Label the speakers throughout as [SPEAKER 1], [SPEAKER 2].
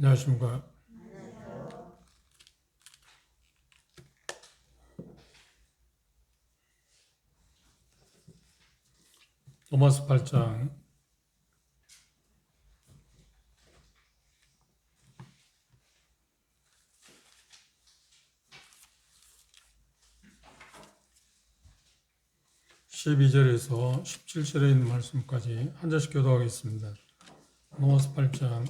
[SPEAKER 1] 안녕하십니까. 로마서 8장 12절에서 17절에 있는 말씀까지 한 절씩 교도하겠습니다. 로마서 8장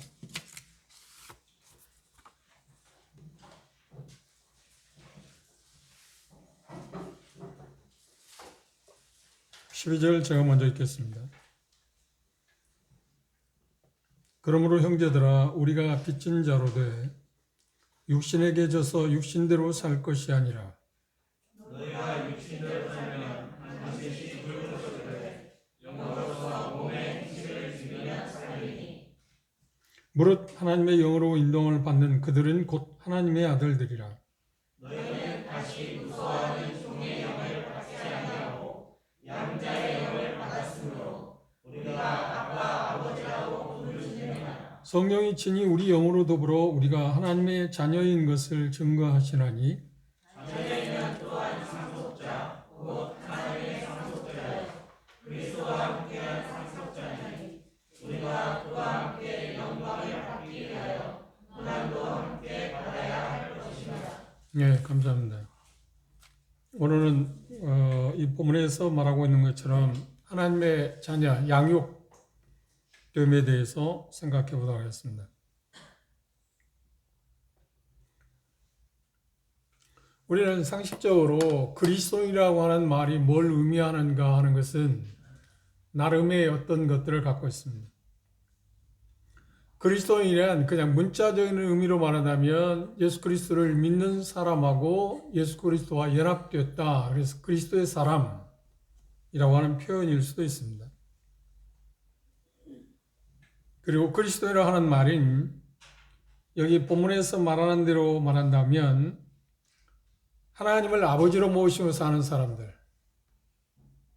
[SPEAKER 1] 12절 제가 먼저 읽겠습니다. 그러므로 형제들아 우리가 빚진 자로 돼 육신에게 져서 육신대로 살 것이 아니라
[SPEAKER 2] 너희가 육신대로 살면 반드시 죽을 것이되 영으로서 몸의 행실을 죽이면 살리니
[SPEAKER 1] 무릇 하나님의 영으로 인도를 받는 그들은 곧 하나님의 아들들이라.
[SPEAKER 2] 너희는 다시 무서워하는 종의 영을 받지 아니하고 양자의 영을 받았으므로 우리가 아빠 아버지라고 부르짖느니라.
[SPEAKER 1] 성령이 친히 우리 영으로 더불어 우리가 하나님의 자녀인 것을 증거하시나니
[SPEAKER 2] 자녀이면 또한 상속자 곧 하나님의 상속자여 그리스도와 함께한 상속자니 우리가 그와 함께 영광을 받기 위하여 고난도 함께 받아야 할 것입니다.
[SPEAKER 1] 네, 감사합니다. 오늘은 이 본문에서 말하고 있는 것처럼 하나님의 자녀, 양육됨에 대해서 생각해 보도록 하겠습니다. 우리는 상식적으로 그리스도인이라고 하는 말이 뭘 의미하는가 하는 것은 나름의 어떤 것들을 갖고 있습니다. 그리스도인이란 그냥 문자적인 의미로 말한다면 예수 그리스도를 믿는 사람하고 예수 그리스도와 연합되었다. 그래서 그리스도의 사람이라고 하는 표현일 수도 있습니다. 그리고 그리스도인이라고 하는 말은 여기 본문에서 말하는 대로 말한다면 하나님을 아버지로 모시고 사는 사람들,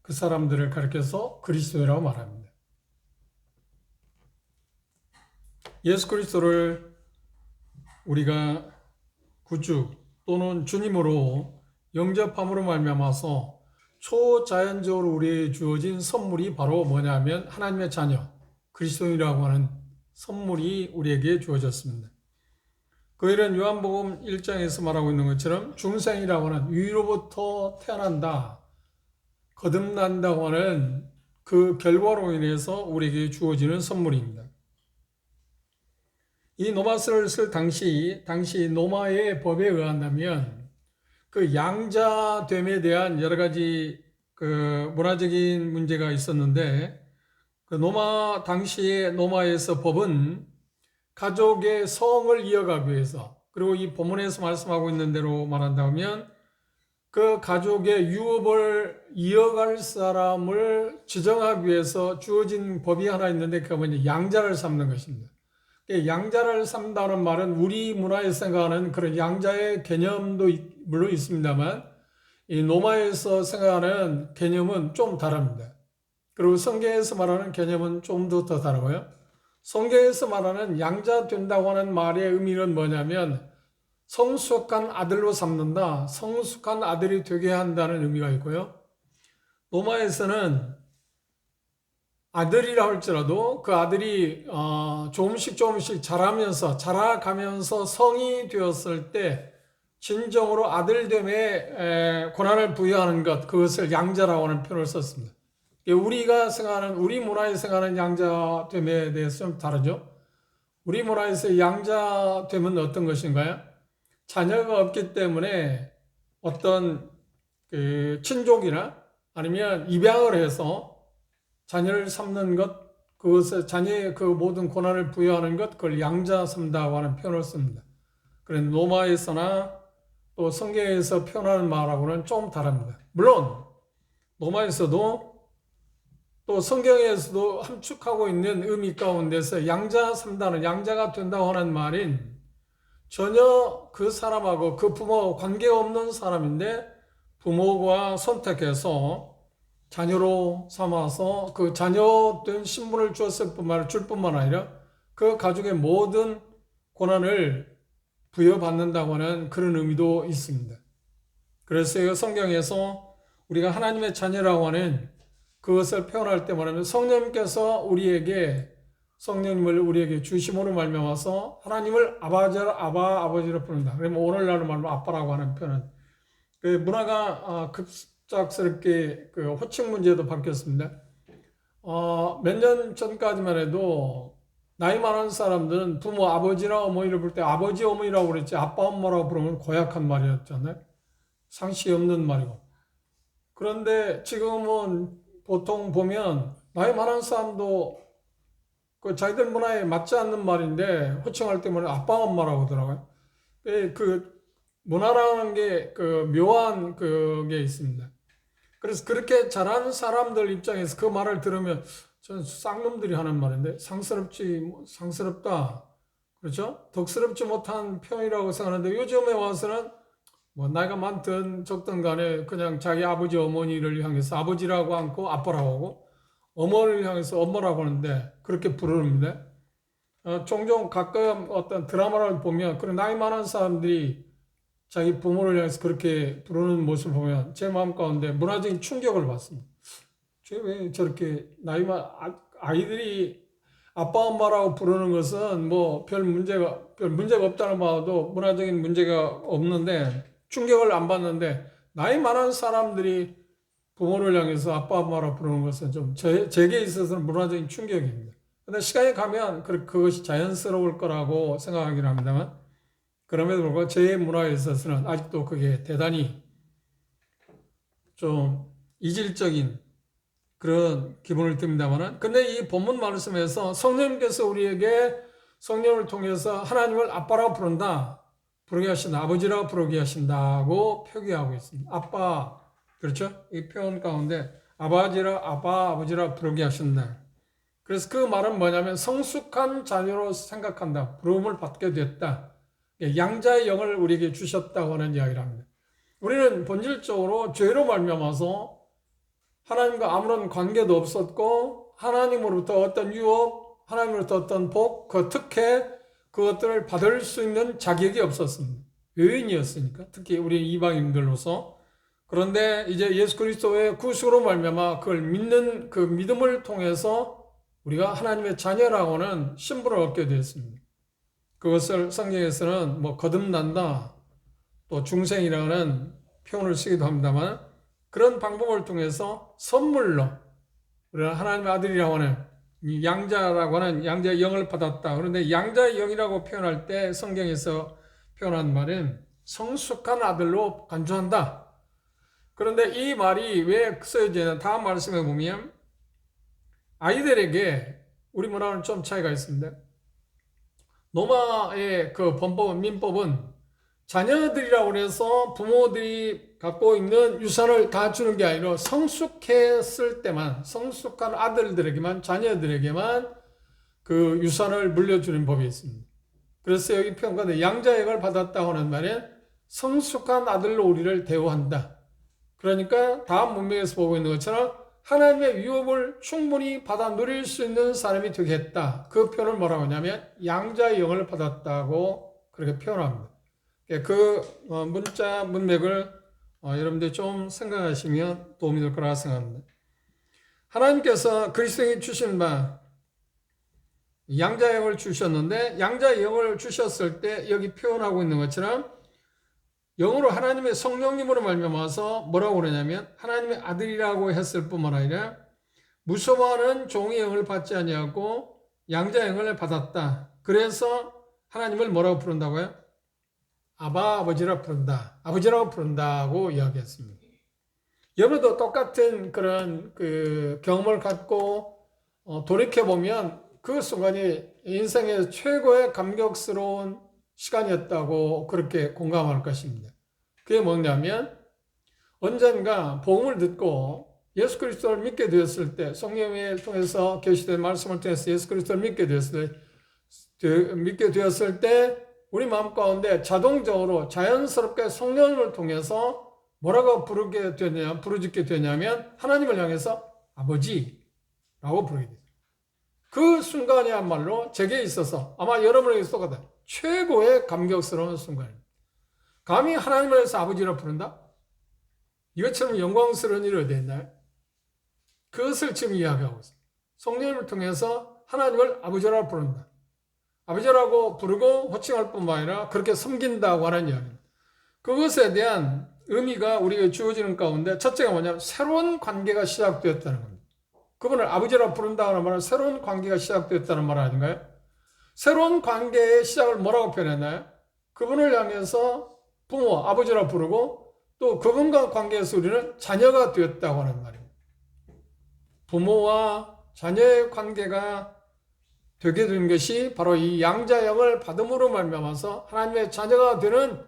[SPEAKER 1] 그 사람들을 가리켜서 그리스도인이라고 말합니다. 예수 그리스도를 우리가 구주 또는 주님으로 영접함으로 말미암아서 초자연적으로 우리에게 주어진 선물이 바로 뭐냐면 하나님의 자녀, 그리스도인이라고 하는 선물이 우리에게 주어졌습니다. 그 일은 요한복음 1장에서 말하고 있는 것처럼 중생이라고 하는 위로부터 태어난다, 거듭난다고 하는 그 결과로 인해서 우리에게 주어지는 선물입니다. 이 노마서를 쓸 당시 노마의 법에 의한다면 그 양자됨에 대한 여러 가지 그 문화적인 문제가 있었는데 그 당시의 노마에서 법은 가족의 성을 이어가기 위해서, 그리고 이 본문에서 말씀하고 있는 대로 말한다면 그 가족의 유업을 이어갈 사람을 지정하기 위해서 주어진 법이 하나 있는데 그게 뭐냐, 양자를 삼는 것입니다. 양자를 삼다는 말은 우리 문화에서 생각하는 그런 양자의 개념도 물론 있습니다만 이 노마에서 생각하는 개념은 좀 다릅니다. 그리고 성경에서 말하는 개념은 좀 더 다르고요. 성경에서 말하는 양자 된다고 하는 말의 의미는 뭐냐면 성숙한 아들로 삼는다, 성숙한 아들이 되게 한다는 의미가 있고요. 노마에서는 아들이라 할지라도 그 아들이 조금씩 자라가면서 성이 되었을 때 진정으로 아들됨에 권한을 부여하는 것, 그것을 양자라고 하는 표현을 썼습니다. 우리가 생각하는, 우리 문화에서 생각하는 양자됨에 대해서 좀 다르죠. 우리 문화에서 양자됨은 어떤 것인가요? 자녀가 없기 때문에 어떤 그 친족이나 아니면 입양을 해서 자녀를 삼는 것, 그것을 자녀의 그 모든 권한을 부여하는 것, 그걸 양자 삼다고 하는 표현을 씁니다. 그런데 노마에서나 또 성경에서 표현하는 말하고는 좀 다릅니다. 물론 노마에서도 또 성경에서도 함축하고 있는 의미 가운데서 양자 삼다는, 양자가 된다고 하는 말인 전혀 그 사람하고 그 부모와 관계없는 사람인데 부모가 선택해서 자녀로 삼아서 그 자녀된 신분을 줄 뿐만 아니라 그 가족의 모든 고난을 부여받는다고 하는 그런 의미도 있습니다. 그래서 이 성경에서 우리가 하나님의 자녀라고 하는 그것을 표현할 때 말하면 성령님을 우리에게 주심으로 말미암아서 하나님을 아버지로 부른다. 그러면 오늘날로 말하면 아빠라고 하는 표현은 그 문화가 급작스럽게 그 호칭 문제도 바뀌었습니다. 몇 년 전까지만 해도 나이 많은 사람들은 부모 아버지나 어머니를 부를 때 아버지 어머니라고 그랬지 아빠 엄마라고 부르면 고약한 말이었잖아요. 상식이 없는 말이고. 그런데 지금은 보통 보면 나이 많은 사람도 그 자기들 문화에 맞지 않는 말인데 호칭할 때 보면 아빠 엄마라고 하더라고요. 그 문화라는 게 그 묘한 그게 있습니다. 그래서 그렇게 자란 사람들 입장에서 그 말을 들으면 저는 쌍놈들이 하는 말인데 상스럽다. 그렇죠? 덕스럽지 못한 표현이라고 생각하는데 요즘에 와서는 뭐 나이가 많든 적든 간에 그냥 자기 아버지 어머니를 향해서 아버지라고 않고 아빠라고 하고 어머니를 향해서 엄마라고 하는데 그렇게 부르는데 종종 가끔 어떤 드라마를 보면 그런 나이 많은 사람들이 자기 부모를 향해서 그렇게 부르는 모습을 보면 제 마음 가운데 문화적인 충격을 받습니다. 왜 저렇게 아이들이 아빠 엄마라고 부르는 것은 뭐 별 문제가 없다는 바도 문화적인 문제가 없는데 충격을 안 받는데 나이 많은 사람들이 부모를 향해서 아빠 엄마라고 부르는 것은 좀 제게 있어서는 문화적인 충격입니다. 근데 시간이 가면 그것이 자연스러울 거라고 생각하긴 합니다만 그럼에도 불구하고 제 문화에 있어서는 아직도 그게 대단히 좀 이질적인 그런 기분을 듭니다만은 근데 이 본문 말씀에서 성령님께서 우리에게 성령을 통해서 하나님을 아빠라고 부르게 하신다. 아버지라고 부르게 하신다고 표기하고 있습니다. 아빠 그렇죠? 이 표현 가운데 아버지라 부르게 하신다. 그래서 그 말은 뭐냐면 성숙한 자녀로 생각한다. 부름을 받게 됐다. 양자의 영을 우리에게 주셨다고 하는 이야기를 합니다. 우리는 본질적으로 죄로 말미암아서 하나님과 아무런 관계도 없었고 하나님으로부터 어떤 유업, 하나님으로부터 어떤 복, 그 특혜 그것들을 받을 수 있는 자격이 없었습니다. 외인이었으니까 특히 우리 이방인들로서 그런데 이제 예수 그리스도의 구속으로 말미암아 그걸 믿는 그 믿음을 통해서 우리가 하나님의 자녀라고는 신분을 얻게 되었습니다. 그것을 성경에서는 뭐 거듭난다 또 중생이라는 표현을 쓰기도 합니다만 그런 방법을 통해서 선물로 우리가 하나님의 아들이라고 하는 양자라고 하는 양자의 영을 받았다. 그런데 양자의 영이라고 표현할 때 성경에서 표현한 말은 성숙한 아들로 간주한다. 그런데 이 말이 왜 쓰여지냐 다음 말씀에 보면 아이들에게 우리 문화는 좀 차이가 있습니다. 로마의 그 범법은 민법은 자녀들이라고 해서 부모들이 갖고 있는 유산을 다 주는 게 아니라 성숙했을 때만 성숙한 아들들에게만 자녀들에게만 그 유산을 물려주는 법이 있습니다. 그래서 여기 표현 가운데 양자역을 받았다고 하는 말은 성숙한 아들로 우리를 대우한다. 그러니까 다음 문맥에서 보고 있는 것처럼 하나님의 유업을 충분히 받아 누릴 수 있는 사람이 되겠다. 그 표현을 뭐라고 하냐면 양자의 영을 받았다고 그렇게 표현합니다. 그 문자 문맥을 여러분들이 좀 생각하시면 도움이 될 거라 생각합니다. 하나님께서 그리스도에게 주신 바 양자의 영을 주셨는데 양자의 영을 주셨을 때 여기 표현하고 있는 것처럼 영으로 하나님의 성령님으로 말미암아서 뭐라고 그러냐면 하나님의 아들이라고 했을 뿐만 아니라 무서워하는 종의 영을 받지 아니하고 양자의 영을 받았다. 그래서 하나님을 뭐라고 부른다고요? 아버지라 부른다. 아버지라고 부른다고 이야기했습니다. 여러분도 똑같은 그런 그 경험을 갖고 돌이켜보면 그 순간이 인생의 최고의 감격스러운 시간이었다고 그렇게 공감할 것입니다. 그게 뭐냐면 언젠가 복음을 듣고 예수 그리스도를 믿게 되었을 때 성령을 통해서 계시된 말씀을 통해서 예수 그리스도를 믿게 되었을 때 우리 마음 가운데 자동적으로 자연스럽게 성령을 통해서 뭐라고 부르짖게 되냐면 하나님을 향해서 아버지라고 부르게 됩니다. 그 순간이야말로 제게 있어서 아마 여러분에게 똑같아 최고의 감격스러운 순간입니다. 감히 하나님을 해서 아버지라 부른다? 이것처럼 영광스러운 일이 어디 있나요? 그것을 지금 이야기하고 있어요. 성령님을 통해서 하나님을 아버지라 부른다. 아버지라고 부르고 호칭할 뿐만 아니라 그렇게 섬긴다고 하는 이야기입니다. 그것에 대한 의미가 우리에게 주어지는 가운데 첫째가 뭐냐면 새로운 관계가 시작되었다는 겁니다. 그분을 아버지라 부른다는 말은 새로운 관계가 시작되었다는 말 아닌가요? 새로운 관계의 시작을 뭐라고 표현했나요? 그분을 향해서 부모, 아버지라 부르고 또 그분과 관계에서 우리는 자녀가 되었다고 하는 말입니다. 부모와 자녀의 관계가 되게 된 것이 바로 이 양자형을 받음으로 말미암아서 하나님의 자녀가 되는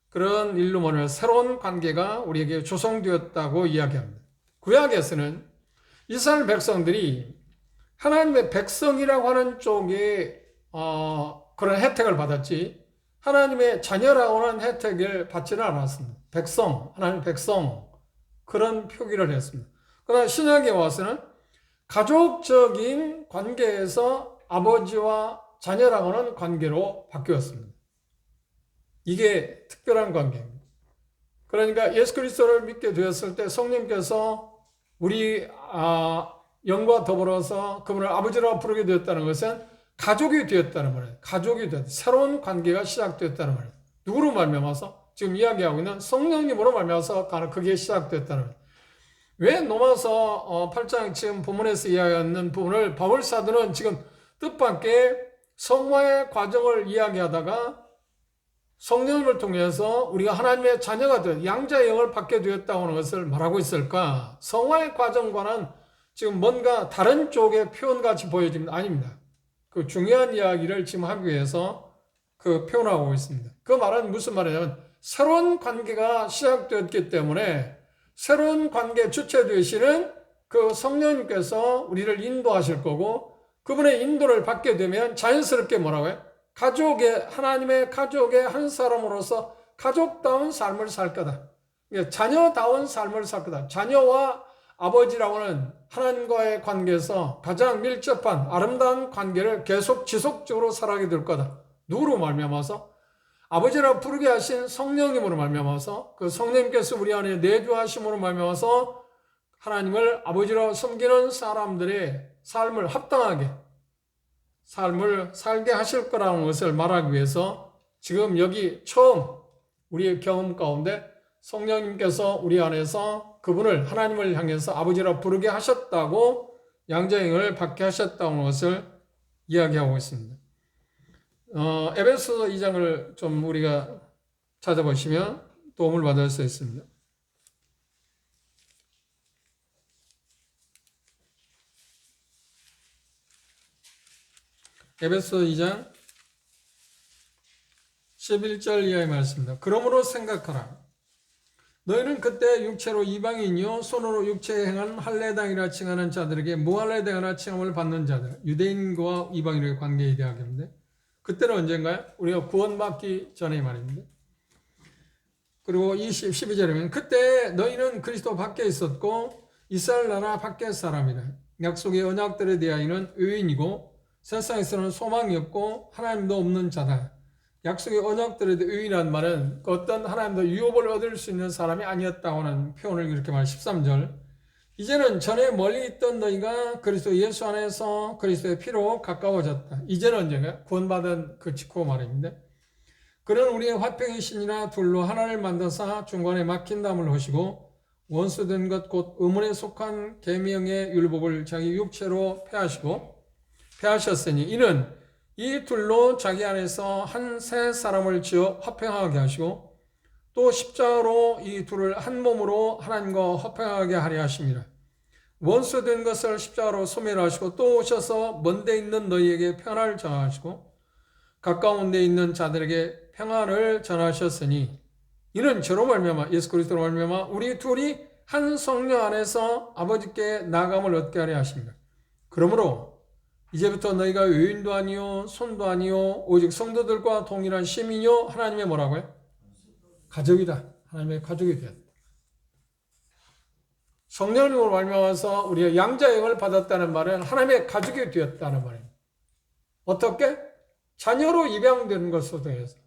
[SPEAKER 1] 그런 일로 말하는 새로운 관계가 우리에게 조성되었다고 이야기합니다. 구약에서는 이스라엘 백성들이 하나님의 백성이라고 하는 쪽에 그런 혜택을 받았지 하나님의 자녀라고 하는 혜택을 받지는 않았습니다. 백성, 하나님의 백성 그런 표기를 했습니다. 그러나 신약에 와서는 가족적인 관계에서 아버지와 자녀라고 하는 관계로 바뀌었습니다. 이게 특별한 관계입니다. 그러니까 예수 그리스도를 믿게 되었을 때 성령께서 우리 영과 더불어서 그분을 아버지라고 부르게 되었다는 것은 가족이 되었다는 말이에요. 가족이 되었다. 새로운 관계가 시작되었다는 말이에요. 누구로 말미암아서? 지금 이야기하고 있는 성령님으로 말미암아서 그게 시작되었다는 말이에요. 왜 로마서 8장 지금 본문에서 이야기하는 부분을 바울 사도는 지금 뜻밖의 성화의 과정을 이야기하다가 성령을 통해서 우리가 하나님의 자녀가 되어 양자의 영을 받게 되었다고 하는 것을 말하고 있을까? 성화의 과정과는 지금 뭔가 다른 쪽의 표현같이 보여집니다. 아닙니다. 그 중요한 이야기를 지금 하기 위해서 그 표현하고 있습니다. 그 말은 무슨 말이냐면 새로운 관계가 시작되었기 때문에 새로운 관계 주체 되시는 그 성령님께서 우리를 인도하실 거고 그분의 인도를 받게 되면 자연스럽게 뭐라고요? 하나님의 가족의 한 사람으로서 가족다운 삶을 살 거다. 자녀다운 삶을 살 거다. 자녀와 아버지라고는 하나님과의 관계에서 가장 밀접한 아름다운 관계를 계속 지속적으로 살아가게 될 거다. 누구로 말미암아서? 아버지라 부르게 하신 성령님으로 말미암아서 그 성령님께서 우리 안에 내주하심으로 말미암아서 하나님을 아버지로 섬기는 사람들의 삶을 합당하게 삶을 살게 하실 거라는 것을 말하기 위해서 지금 여기 처음 우리의 경험 가운데 성령님께서 우리 안에서 그분을 하나님을 향해서 아버지라 부르게 하셨다고 양자형을 받게 하셨다는 것을 이야기하고 있습니다. 에베소서 2장을 좀 우리가 찾아보시면 도움을 받을 수 있습니다. 에베소 2장 11절 이하의 말씀입니다. 그러므로 생각하라. 너희는 그때 육체로 이방인이요 손으로 육체에 행한 할례당이라 칭하는 자들에게 무할례당이라 칭함을 받는 자들, 유대인과 이방인의 관계에 대하겠는데 그때는 언젠가요? 우리가 구원받기 전의 말입니다. 그리고 12절에 보면 그때 너희는 그리스도 밖에 있었고 이스라엘 나라 밖의 사람이라. 약속의 언약들에 대하여는 의인이고 세상에서는 소망이 없고 하나님도 없는 자다. 약속의 언약들에 대해 의인이라는 말은 어떤 하나님도 유업을 얻을 수 있는 사람이 아니었다고 하는 표현을 이렇게 말해 13절. 이제는 전에 멀리 있던 너희가 그리스도 예수 안에서 그리스도의 피로 가까워졌다. 이제는 언젠가 구원받은 그 직후 말입니다. 그는 우리의 화평의 신이나 둘로 하나를 만드사 중간에 막힌 담을 하시고 원수된 것 곧 의문에 속한 계명의 율법을 자기 육체로 폐하셨으니 이는 이 둘로 자기 안에서 한 새 사람을 지어 화평하게 하시고 또 십자가로 이 둘을 한 몸으로 하나님과 화평하게 하려 하심이라. 원수된 것을 십자가로 소멸하시고 또 오셔서 먼데 있는 너희에게 평안을 전하시고 가까운 데 있는 자들에게 평안을 전하셨으니 이는 저로 말미암아 예수 그리스도로 말미암아 우리 둘이 한 성령 안에서 아버지께 나감을 얻게 하려 하십니다. 그러므로 이제부터 너희가 의인도 아니요 손도 아니요 오직 성도들과 동일한 시민이요 하나님의 뭐라고요? 가족이다. 하나님의 가족이 되었다. 성령님으로 말미암아서 우리가 양자형을 받았다는 말은 하나님의 가족이 되었다는 말입니다. 어떻게? 자녀로 입양되는 것으로 통해서.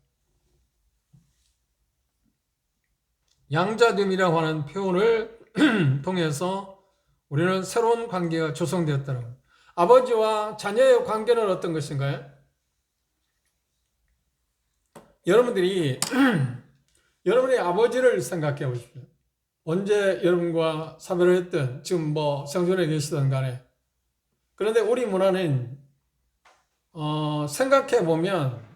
[SPEAKER 1] 양자됨이라고 하는 표현을 통해서 우리는 새로운 관계가 조성되었다는 겁니다. 아버지와 자녀의 관계는 어떤 것인가요? 여러분들이 여러분의 아버지를 생각해 보십시오. 언제 여러분과 사별을 했든 지금 뭐 생존에 계시든 간에. 그런데 우리 문화는 생각해 보면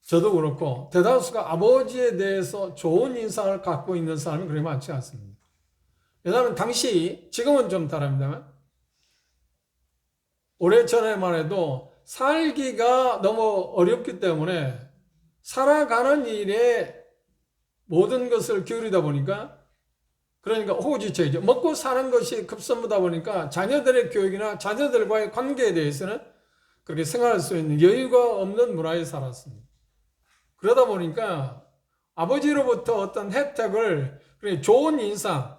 [SPEAKER 1] 저도 그렇고 대다수가 아버지에 대해서 좋은 인상을 갖고 있는 사람이 그렇게 많지 않습니다. 왜냐하면 당시, 지금은 좀 다릅니다만 오래전에만 해도 살기가 너무 어렵기 때문에 살아가는 일에 모든 것을 기울이다 보니까, 그러니까 호구지책이죠. 먹고 사는 것이 급선무다 보니까 자녀들의 교육이나 자녀들과의 관계에 대해서는 그렇게 생각할 수 있는 여유가 없는 문화에 살았습니다. 그러다 보니까 아버지로부터 어떤 혜택을, 좋은 인상,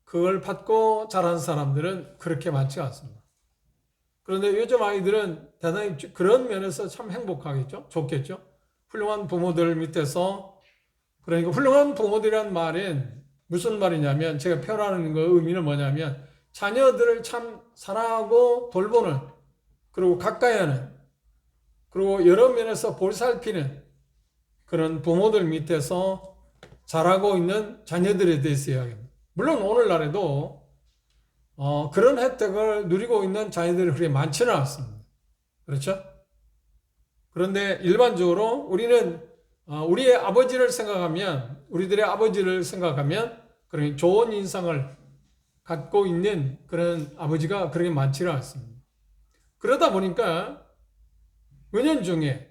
[SPEAKER 1] 그걸 받고 자란 사람들은 그렇게 많지 않습니다. 그런데 요즘 아이들은 대단히 그런 면에서 참 행복하겠죠? 좋겠죠? 훌륭한 부모들 밑에서, 그러니까 훌륭한 부모들이란 말은 무슨 말이냐면, 제가 표현하는 거 의미는 뭐냐면, 자녀들을 참 사랑하고 돌보는, 그리고 가까이 하는, 그리고 여러 면에서 볼살피는 그런 부모들 밑에서 자라고 있는 자녀들에 대해서 이야기합니다. 물론 오늘날에도 그런 혜택을 누리고 있는 자녀들이 그렇게 많지는 않습니다. 그렇죠? 그런데 일반적으로 우리는 우리의 아버지를 생각하면, 우리들의 아버지를 생각하면 그런 좋은 인상을 갖고 있는 그런 아버지가 그렇게 많지는 않습니다. 그러다 보니까 은연중에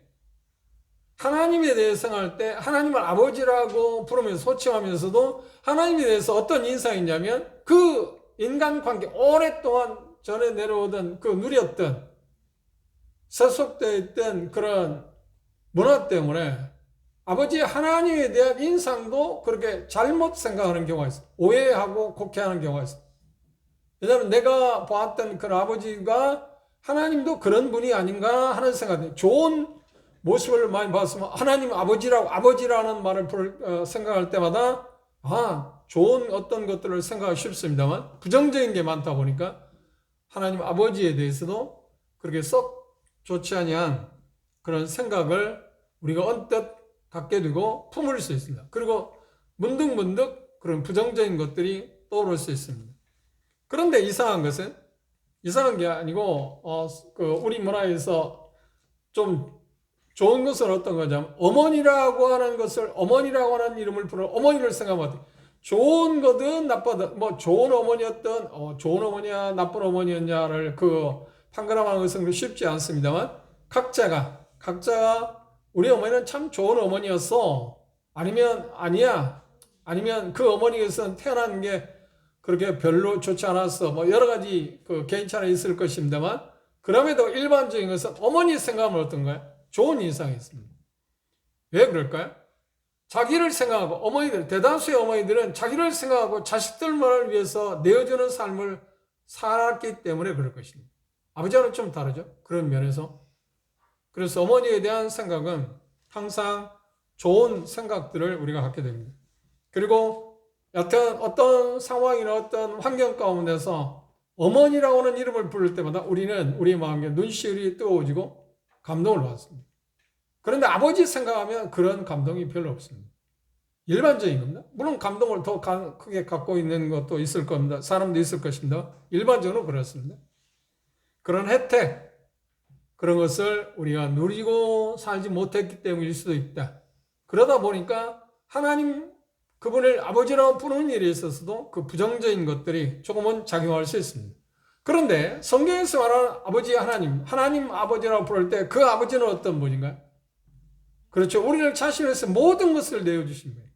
[SPEAKER 1] 하나님에 대해서 생각할 때 하나님을 아버지라고 부르면서 소칭하면서도 하나님에 대해서 어떤 인상이 있냐면, 그 인간관계 오랫동안 전에 내려오던 그 누렸던 세속되어 있던 그런 문화 때문에 아버지 하나님에 대한 인상도 그렇게 잘못 생각하는 경우가 있어요. 오해하고 곡해하는 경우가 있어요. 왜냐하면 내가 보았던 그 아버지가 하나님도 그런 분이 아닌가 하는 생각이, 좋은 모습을 많이 봤으면 하나님 아버지라는 말을 생각할 때마다 좋은 어떤 것들을 생각하기 쉽습니다만, 부정적인 게 많다 보니까 하나님 아버지에 대해서도 그렇게 썩 좋지 아니한 그런 생각을 우리가 언뜻 갖게 되고 품을 수 있습니다. 그리고 문득문득 그런 부정적인 것들이 떠오를 수 있습니다. 그런데 이상한 게 아니고 우리 문화에서 좀 좋은 것은 어떤 거냐면, 어머니라고 하는 이름을 부르는 어머니를 생각하면 좋은 거든 나쁘든, 뭐 좋은 어머니였던 좋은 어머니야 나쁜 어머니였냐를 판가름하는 것은 쉽지 않습니다만, 각자가 우리 어머니는 참 좋은 어머니였어, 아니면 아니야, 아니면 그 어머니에서는 태어난 게 그렇게 별로 좋지 않았어, 뭐 여러 가지 개인차는 있을 것입니다만, 그럼에도 일반적인 것은 어머니 생각하면 어떤가요? 좋은 인상이 있습니다. 왜 그럴까요? 자기를 생각하고, 대다수의 어머니들은 자기를 생각하고 자식들만을 위해서 내어주는 삶을 살았기 때문에 그럴 것입니다. 아버지와는 좀 다르죠? 그런 면에서. 그래서 어머니에 대한 생각은 항상 좋은 생각들을 우리가 갖게 됩니다. 그리고 여튼 어떤 상황이나 어떤 환경 가운데서 어머니라고 하는 이름을 부를 때마다 우리는 우리 마음에 눈시울이 뜨거워지고 감동을 받습니다. 그런데 아버지 생각하면 그런 감동이 별로 없습니다. 일반적인 겁니다. 물론 감동을 더 크게 갖고 있는 것도 있을 겁니다. 사람도 있을 것입니다. 일반적으로 그렇습니다. 그런 혜택, 그런 것을 우리가 누리고 살지 못했기 때문일 수도 있다. 그러다 보니까 하나님, 그분을 아버지라고 부르는 일에 있어서도 그 부정적인 것들이 조금은 작용할 수 있습니다. 그런데 성경에서 말하는 아버지 하나님 아버지라고 부를 때 그 아버지는 어떤 분인가요? 그렇죠. 우리를 자신을 위해서 모든 것을 내어주신 거예요.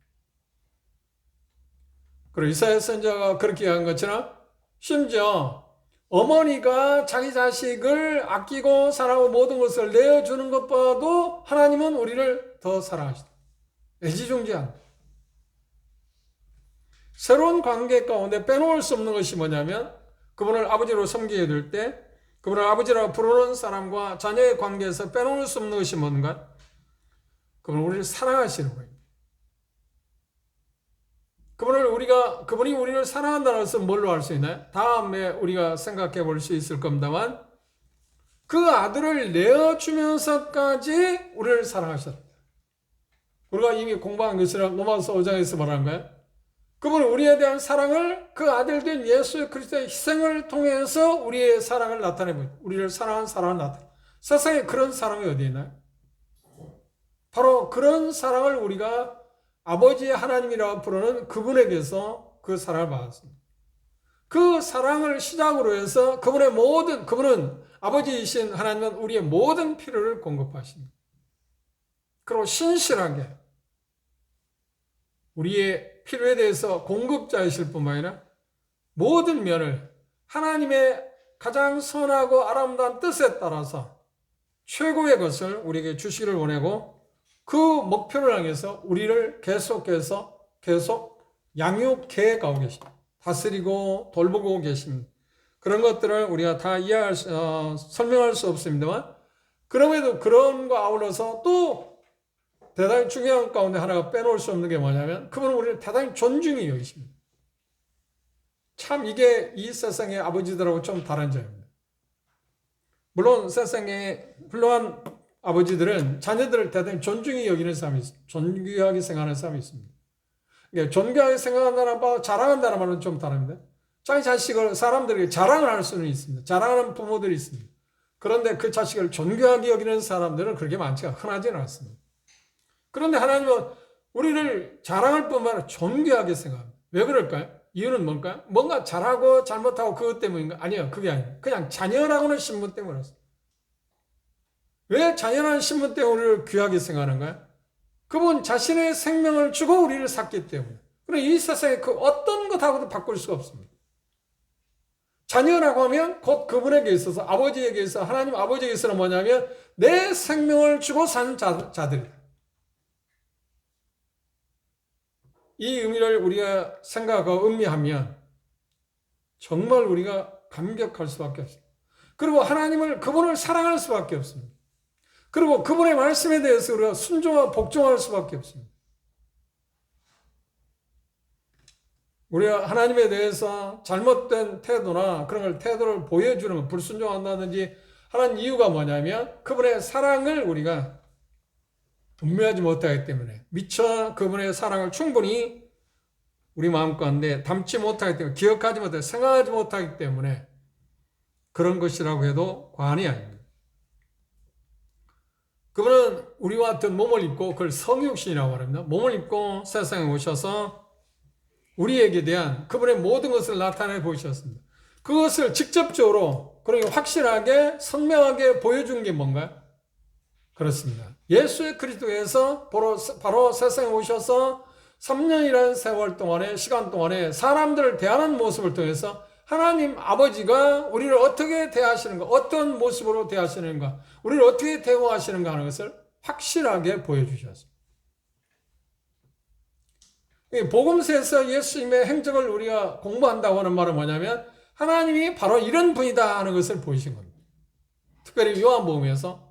[SPEAKER 1] 그리고 이사야 선지자가 그렇게 한 것처럼, 심지어 어머니가 자기 자식을 아끼고 사랑하고 모든 것을 내어주는 것보다도 하나님은 우리를 더 사랑하시다. 애지중지한다. 새로운 관계 가운데 빼놓을 수 없는 것이 뭐냐면 그분을 아버지로 섬기게 될 때 그분을 아버지라고 부르는 사람과 자녀의 관계에서 빼놓을 수 없는 것이 뭔가? 그분은 우리를 사랑하시는 거예요. 그분이 우리를 사랑한다는 것은 뭘로 알 수 있나요? 다음에 우리가 생각해 볼 수 있을 겁니다만 그 아들을 내어주면서까지 우리를 사랑하셨다. 우리가 이미 공부한 것이라 로마서 5장에서 말한 거예요. 그분은 우리에 대한 사랑을 그 아들 된 예수 그리스도의 희생을 통해서 우리의 사랑을 나타내고 우리를 사랑한 사랑을 나타내. 세상에 그런 사랑이 어디 있나요? 바로 그런 사랑을 우리가 아버지의 하나님이라고 부르는 그분에게서 그 사랑을 받았습니다. 그 사랑을 시작으로 해서 그분은 아버지이신 하나님은 우리의 모든 필요를 공급하십니다. 그리고 신실하게 우리의 필요에 대해서 공급자이실 뿐만 아니라 모든 면을 하나님의 가장 선하고 아름다운 뜻에 따라서 최고의 것을 우리에게 주시기를 원하고 그 목표를 향해서 우리를 계속 양육해 가고 계십니다. 다스리고 돌보고 계십니다. 그런 것들을 우리가 다 설명할 수 없습니다만 그럼에도 그런 거 아울러서 또 대단히 중요한 가운데 하나가 빼놓을 수 없는 게 뭐냐면 그분은 우리를 대단히 존중히 여기십니다. 참 이게 이 세상의 아버지들하고 좀 다른 점입니다. 물론 세상의 훌륭한 아버지들은 자녀들을 대단히 존중히 여기는 사람이 있습니다. 존귀하게 생각하는 사람이 있습니다. 그러니까 존귀하게 생각한다는 바 자랑한다는 말은 좀 다릅니다. 자기 자식을 사람들에게 자랑을 할 수는 있습니다. 자랑하는 부모들이 있습니다. 그런데 그 자식을 존귀하게 여기는 사람들은 그렇게 많지가 흔하지는 않습니다. 그런데 하나님은 우리를 자랑할 뿐만 아니라 존귀하게 생각합니다. 왜 그럴까요? 이유는 뭘까요? 뭔가 잘하고 잘못하고 그것 때문인가? 아니요. 그게 아니에요. 그냥 자녀라고는 신분 때문이었어요. 왜 자녀라는 신분 때문에 우리를 귀하게 생각하는가요? 그분 자신의 생명을 주고 우리를 샀기 때문에. 그럼 이 세상에 그 어떤 것하고도 바꿀 수가 없습니다. 자녀라고 하면 곧 그분에게 있어서 아버지에게 있어 하나님 아버지에게 있어는 뭐냐면 내 생명을 주고 산 자들이다. 이 의미를 우리가 생각하고 음미하면 정말 우리가 감격할 수밖에 없습니다. 그리고 그분을 사랑할 수밖에 없습니다. 그리고 그분의 말씀에 대해서 우리가 순종하고 복종할 수밖에 없습니다. 우리가 하나님에 대해서 잘못된 태도나 태도를 보여주는 것, 불순종한다든지 하는 이유가 뭐냐면 그분의 사랑을 우리가 분별하지 못하기 때문에 미처 그분의 사랑을 충분히 우리 마음 가운데 담지 못하기 때문에 기억하지 못하고 생각하지 못하기 때문에 그런 것이라고 해도 과언이 아닙니다. 그분은 우리와 같은 몸을 입고 그걸 성육신이라고 합니다. 몸을 입고 세상에 오셔서 우리에게 대한 그분의 모든 것을 나타내 보이셨습니다. 그것을 직접적으로 그러니까 확실하게 선명하게 보여준 게 뭔가요? 그렇습니다. 예수의 그리스도에서 바로 세상에 오셔서 3년이라는 시간 동안에 사람들을 대하는 모습을 통해서 하나님 아버지가 우리를 어떻게 대하시는가, 어떤 모습으로 대하시는가, 우리를 어떻게 대우하시는가 하는 것을 확실하게 보여주셨습니다. 복음서에서 예수님의 행적을 우리가 공부한다고 하는 말은 뭐냐면 하나님이 바로 이런 분이다 하는 것을 보이신 겁니다. 특별히 요한복음에서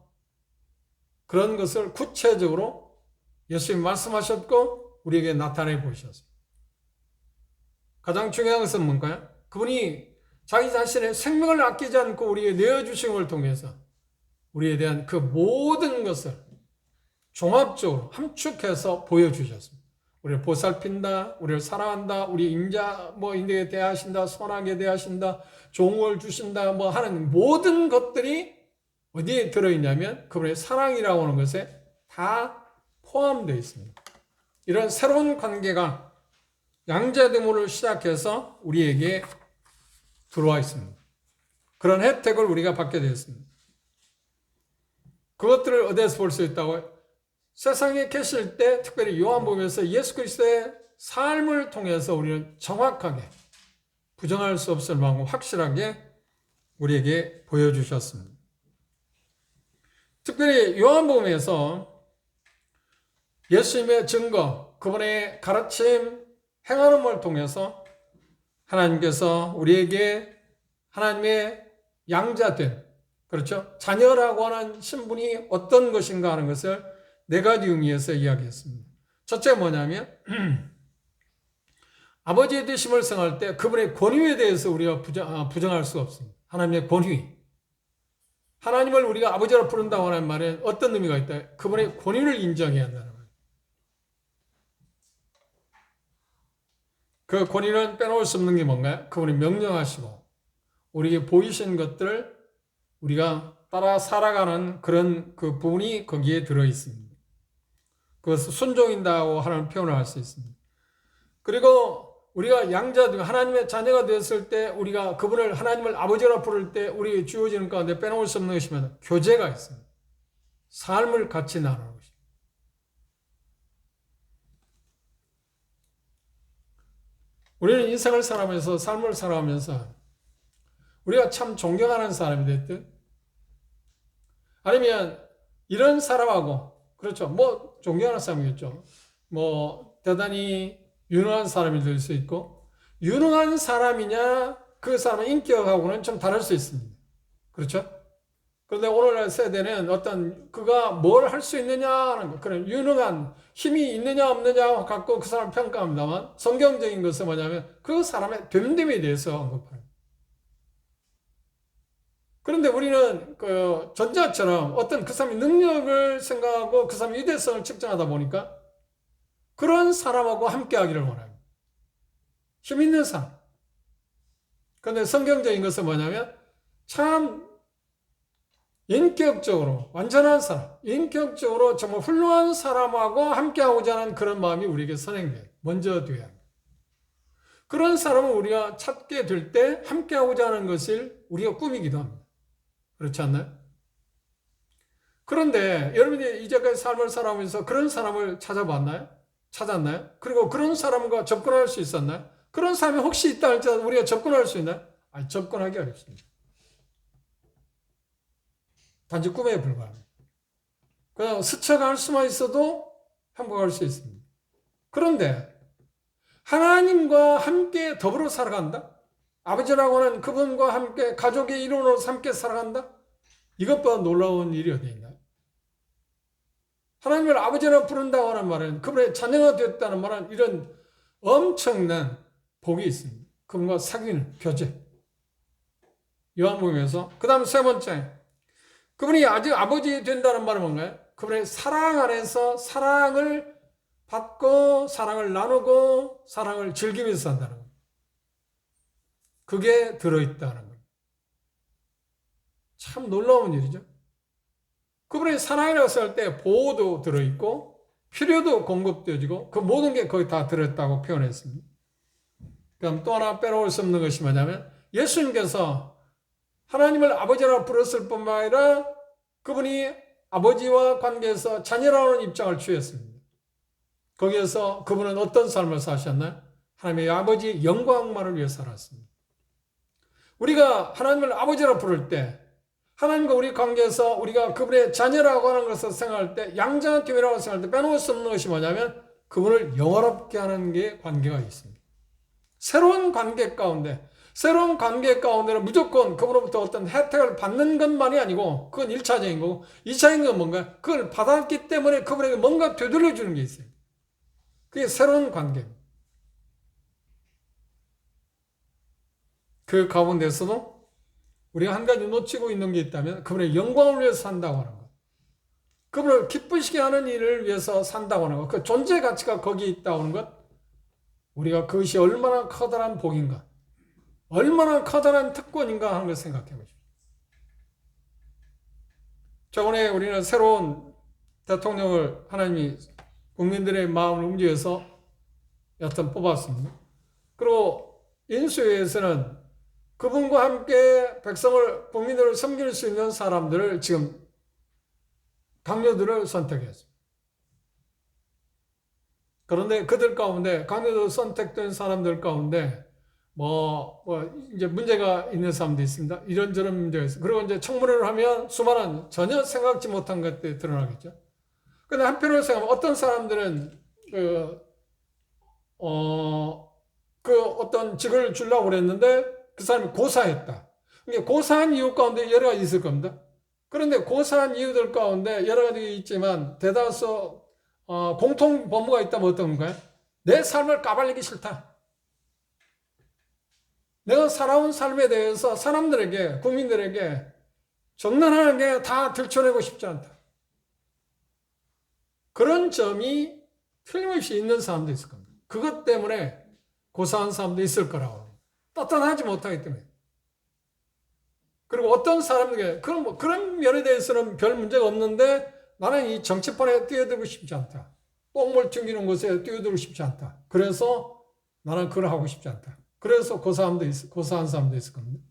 [SPEAKER 1] 그런 것을 구체적으로 예수님이 말씀하셨고 우리에게 나타내 보이셨습니다. 가장 중요한 것은 뭔가요? 그분이 자기 자신의 생명을 아끼지 않고 우리에게 내어주신 걸 통해서 우리에 대한 그 모든 것을 종합적으로 함축해서 보여주셨습니다. 우리를 보살핀다, 우리를 사랑한다, 우리 인에게 대하신다, 선하게 대하신다, 종을 주신다, 하는 모든 것들이 어디에 들어있냐면 그분의 사랑이라고 하는 것에 다 포함되어 있습니다. 이런 새로운 관계가 양자대모를 시작해서 우리에게 들어와 있습니다. 그런 혜택을 우리가 받게 되었습니다. 그것들을 어디에서 볼 수 있다고요? 세상에 계실 때 특별히 요한복음에서 예수 그리스도의 삶을 통해서 우리는 정확하게 부정할 수 없을 만큼 확실하게 우리에게 보여주셨습니다. 특별히 요한복음에서 예수님의 증거, 그분의 가르침, 행함을 통해서 하나님께서 우리에게 하나님의 양자된, 그렇죠? 자녀라고 하는 신분이 어떤 것인가 하는 것을 네 가지 의미에서 이야기했습니다. 첫째 뭐냐면 아버지의 되심을 생각할 때 그분의 권위에 대해서 우리가 부정할 수 없습니다. 하나님의 권위. 하나님을 우리가 아버지라 부른다고 하는 말에 어떤 의미가 있다? 그분의 권위를 인정해야 한다는 거예요. 그 권위는 빼놓을 수 없는 게 뭔가요? 그분이 명령하시고 우리에게 보이신 것들을 우리가 따라 살아가는 그런 그 부분이 거기에 들어 있습니다. 그것을 순종인다고 하는 표현을 할 수 있습니다. 그리고 우리가 양자, 하나님의 자녀가 되었을 때 우리가 그분을 하나님을 아버지라 부를 때 우리에게 주어지는 가운데 빼놓을 수 없는 것이면 교제가 있습니다. 삶을 같이 나누는 것입니다. 우리는 인생을 살아가면서 삶을 살아가면서 우리가 참 존경하는 사람이 됐든 아니면 이런 사람하고 그렇죠. 뭐 존경하는 사람이겠죠. 뭐 대단히 유능한 사람이 될 수 있고 유능한 사람이냐 그 사람의 인격하고는 좀 다를 수 있습니다. 그렇죠? 그런데 오늘날 세대는 어떤 그가 뭘 할 수 있느냐 하는 것, 그런 유능한 힘이 있느냐 없느냐 갖고 그 사람을 평가합니다만 성경적인 것은 뭐냐면 그 사람의 됨됨에 대해서 언급합니다. 그런데 우리는 그 전자처럼 어떤 그 사람의 능력을 생각하고 그 사람의 유대성을 측정하다 보니까 그런 사람하고 함께 하기를 원합니다. 힘 있는 사람. 그런데 성경적인 것은 뭐냐면 참 인격적으로 완전한 사람, 인격적으로 정말 훌륭한 사람하고 함께하고자 하는 그런 마음이 우리에게 선행돼요. 먼저 돼야 합니다. 그런 사람을 우리가 찾게 될 때 함께하고자 하는 것을 우리가 꾸미기도 합니다. 그렇지 않나요? 그런데 여러분이 이제까지 삶을 살아오면서 그런 사람을 찾아봤나요? 찾았나요? 그리고 그런 사람과 접근할 수 있었나요? 그런 사람이 혹시 있다 할지라도 우리가 접근할 수 있나요? 아니, 접근하기 어렵습니다. 단지 꿈에 불과합니다. 그냥 스쳐갈 수만 있어도 행복할 수 있습니다. 그런데 하나님과 함께 더불어 살아간다? 아버지라고 하는 그분과 함께 가족의 일원으로서 함께 살아간다? 이것보다 놀라운 일이 어디 있나요? 하나님을 아버지라 부른다고 하는 말은 그분의 자녀가 되었다는 말은 이런 엄청난 복이 있습니다. 그분과 사귀는 교제. 요한복음에서 그 다음 세 번째 그분이 아직 아버지 된다는 말은 뭔가요? 그분의 사랑 안에서 사랑을 받고 사랑을 나누고 사랑을 즐기면서 산다는 겁니다. 그게 들어있다는 겁니다. 참 놀라운 일이죠. 그분의 사랑이라고 했을 때 보호도 들어있고 필요도 공급되어지고 그 모든 게 거기 다 들어있다고 표현했습니다. 그럼 또 하나 빼놓을 수 없는 것이 뭐냐면 예수님께서 하나님을 아버지라 부르셨을 뿐만 아니라 그분이 아버지와 관계에서 자녀라는 입장을 취했습니다. 거기에서 그분은 어떤 삶을 사셨나요? 하나님의 아버지의 영광만을 위해 살았습니다. 우리가 하나님을 아버지라 부를 때 하나님과 우리 관계에서 우리가 그분의 자녀라고 하는 것을 생각할 때 양자교회라고 생각할 때 빼놓을 수 없는 것이 뭐냐면 그분을 영화롭게 하는 게 관계가 있습니다. 새로운 관계 가운데는 무조건 그분으로부터 어떤 혜택을 받는 것만이 아니고 그건 1차적인 거고 2차적인 건 뭔가 그걸 받았기 때문에 그분에게 뭔가 되돌려 주는 게 있어요. 그게 새로운 관계입니다. 그 가운데서도 우리가 한 가지 놓치고 있는 게 있다면 그분의 영광을 위해서 산다고 하는 것. 그분을 기쁘시게 하는 일을 위해서 산다고 하는 것. 그 존재 가치가 거기에 있다고 하는 것. 우리가 그것이 얼마나 커다란 복인가. 얼마나 커다란 특권인가 하는 걸 생각해 보십시오. 저번에 우리는 새로운 대통령을 하나님이 국민들의 마음을 움직여서 여튼 뽑았습니다. 그리고 인수위에서는 그분과 함께 백성을, 국민들을 섬길 수 있는 사람들을 지금 강요들을 선택했습니다. 그런데 그들 가운데, 강요로 선택된 사람들 가운데 이제 문제가 있는 사람도 있습니다. 이런저런 문제가 있어요. 그리고 이제 청문회를 하면 수많은 전혀 생각지 못한 것들이 드러나겠죠. 근데 한편으로 생각하면 어떤 사람들은 그 어떤 직을 주려고 그랬는데 그 사람이 고사했다. 이게 고사한 이유 가운데 여러 가지 있을 겁니다. 그런데 고사한 이유들 가운데 여러 가지 있지만 대다수 공통 범위가 있다면 어떤 건가요? 내 삶을 까발리기 싫다. 내가 살아온 삶에 대해서 사람들에게, 국민들에게 정당하게 다 들춰내고 싶지 않다. 그런 점이 틀림없이 있는 사람도 있을 겁니다. 그것 때문에 고사한 사람도 있을 거라고. 떳떳하지 못하기 때문에. 그리고 어떤 사람에게 그런 면에 대해서는 별 문제가 없는데 나는 이 정치판에 뛰어들고 싶지 않다. 뽕물 튕기는 곳에 뛰어들고 싶지 않다. 그래서 나는 그걸 하고 싶지 않다. 그래서 고사한 사람도 있을 겁니다.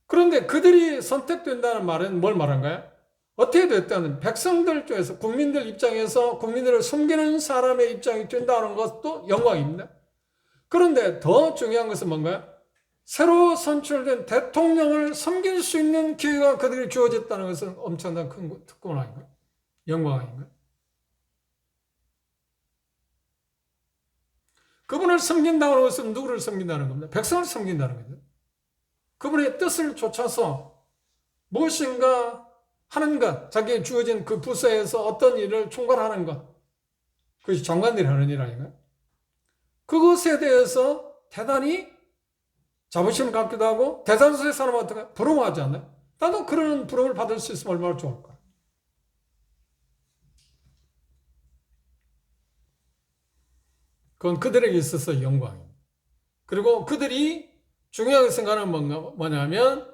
[SPEAKER 1] 그런데 그들이 선택된다는 말은 뭘 말한가요? 어떻게 됐다는 백성들 쪽에서 국민들 입장에서 국민들을 섬기는 사람의 입장이 된다는 것도 영광입니다. 그런데 더 중요한 것은 뭔가요? 새로 선출된 대통령을 섬길 수 있는 기회가 그들에게 주어졌다는 것은 엄청난 큰 특권 아닌가요? 영광 아닌가요? 그분을 섬긴다는 것은 누구를 섬긴다는 겁니다. 백성을 섬긴다는 거죠. 그분의 뜻을 쫓아서 무엇인가 하는 것, 자기에 주어진 그 부서에서 어떤 일을 총괄하는 것, 그것이 장관들이 하는 일 아닌가요? 그것에 대해서 대단히 자부심을 갖기도 하고 대다수의 사람은 어떻게 부러워하지 않나요? 나도 그런 부러움을 받을 수 있으면 얼마나 좋을까? 그건 그들에게 있어서 영광입니다. 그리고 그들이 중요하게 생각하는 뭐냐면